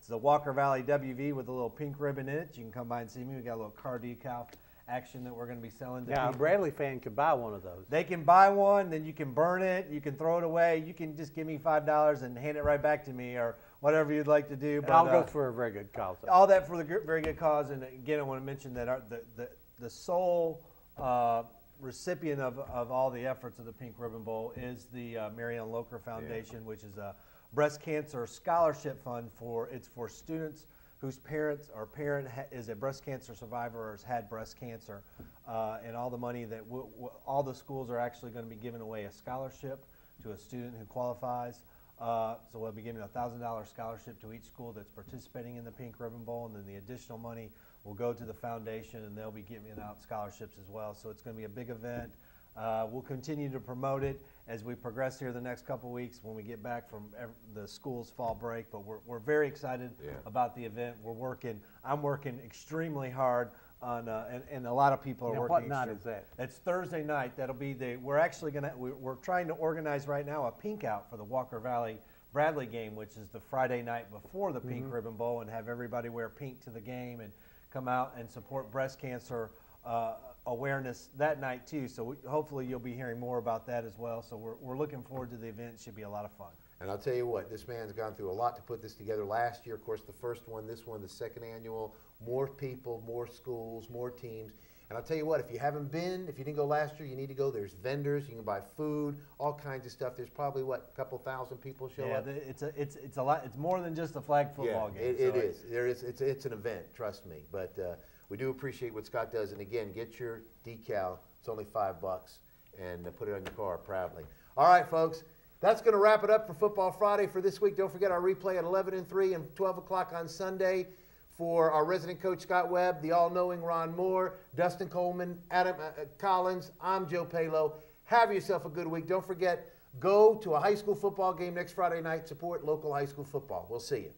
the Walker Valley WV with a little pink ribbon in it. You can come by and see me. We got a little car decal action that we're going to be selling to now, people. a Bradley fan could buy one of those. They can buy one, then you can burn it, you can throw it away, you can just give me $5 and hand it right back to me, or whatever you'd like to do. But I'll go for a very good cause. All that for the very good cause. And again, I want to mention that the sole recipient of all the efforts of the Pink Ribbon Bowl is the Marianne Locher Foundation, which is a breast cancer scholarship fund for students whose parent is a breast cancer survivor or has had breast cancer, and all the money that all the schools are actually going to be giving away a scholarship to a student who qualifies. So we'll be giving a $1,000 scholarship to each school that's participating in the Pink Ribbon Bowl, and then the additional money will go to the foundation, and they'll be giving out scholarships as well. So it's going to be a big event. We'll continue to promote it as we progress here the next couple weeks when we get back from the school's fall break. But we're very excited about the event. I'm working extremely hard on, and a lot of people are working. What night is that? It's Thursday night. That'll be we're trying to organize right now a pink out for the Walker Valley Bradley game, which is the Friday night before the Pink Ribbon Bowl, and have everybody wear pink to the game and come out and support breast cancer awareness that night too. So hopefully you'll be hearing more about that as well. So we're looking forward to the event. It should be a lot of fun. And I'll tell you what, this man's gone through a lot to put this together. Last year, of course, the first one, this one, the second annual, more people, more schools, more teams. And I'll tell you what, if you didn't go last year, you need to go. There's vendors, you can buy food, all kinds of stuff. There's probably, a couple thousand people show up? Yeah, it's a lot. It's more than just a flag football game. It is. It's an event, trust me. But we do appreciate what Scott does. And again, get your decal. It's only $5, and put it on your car proudly. All right, folks. That's going to wrap it up for Football Friday for this week. Don't forget our replay at 11 and 3 and 12 o'clock on Sunday for our resident coach, Scott Webb, the all-knowing Ron Moore, Dustin Coleman, Adam Collins. I'm Joe Palo. Have yourself a good week. Don't forget, go to a high school football game next Friday night. Support local high school football. We'll see you.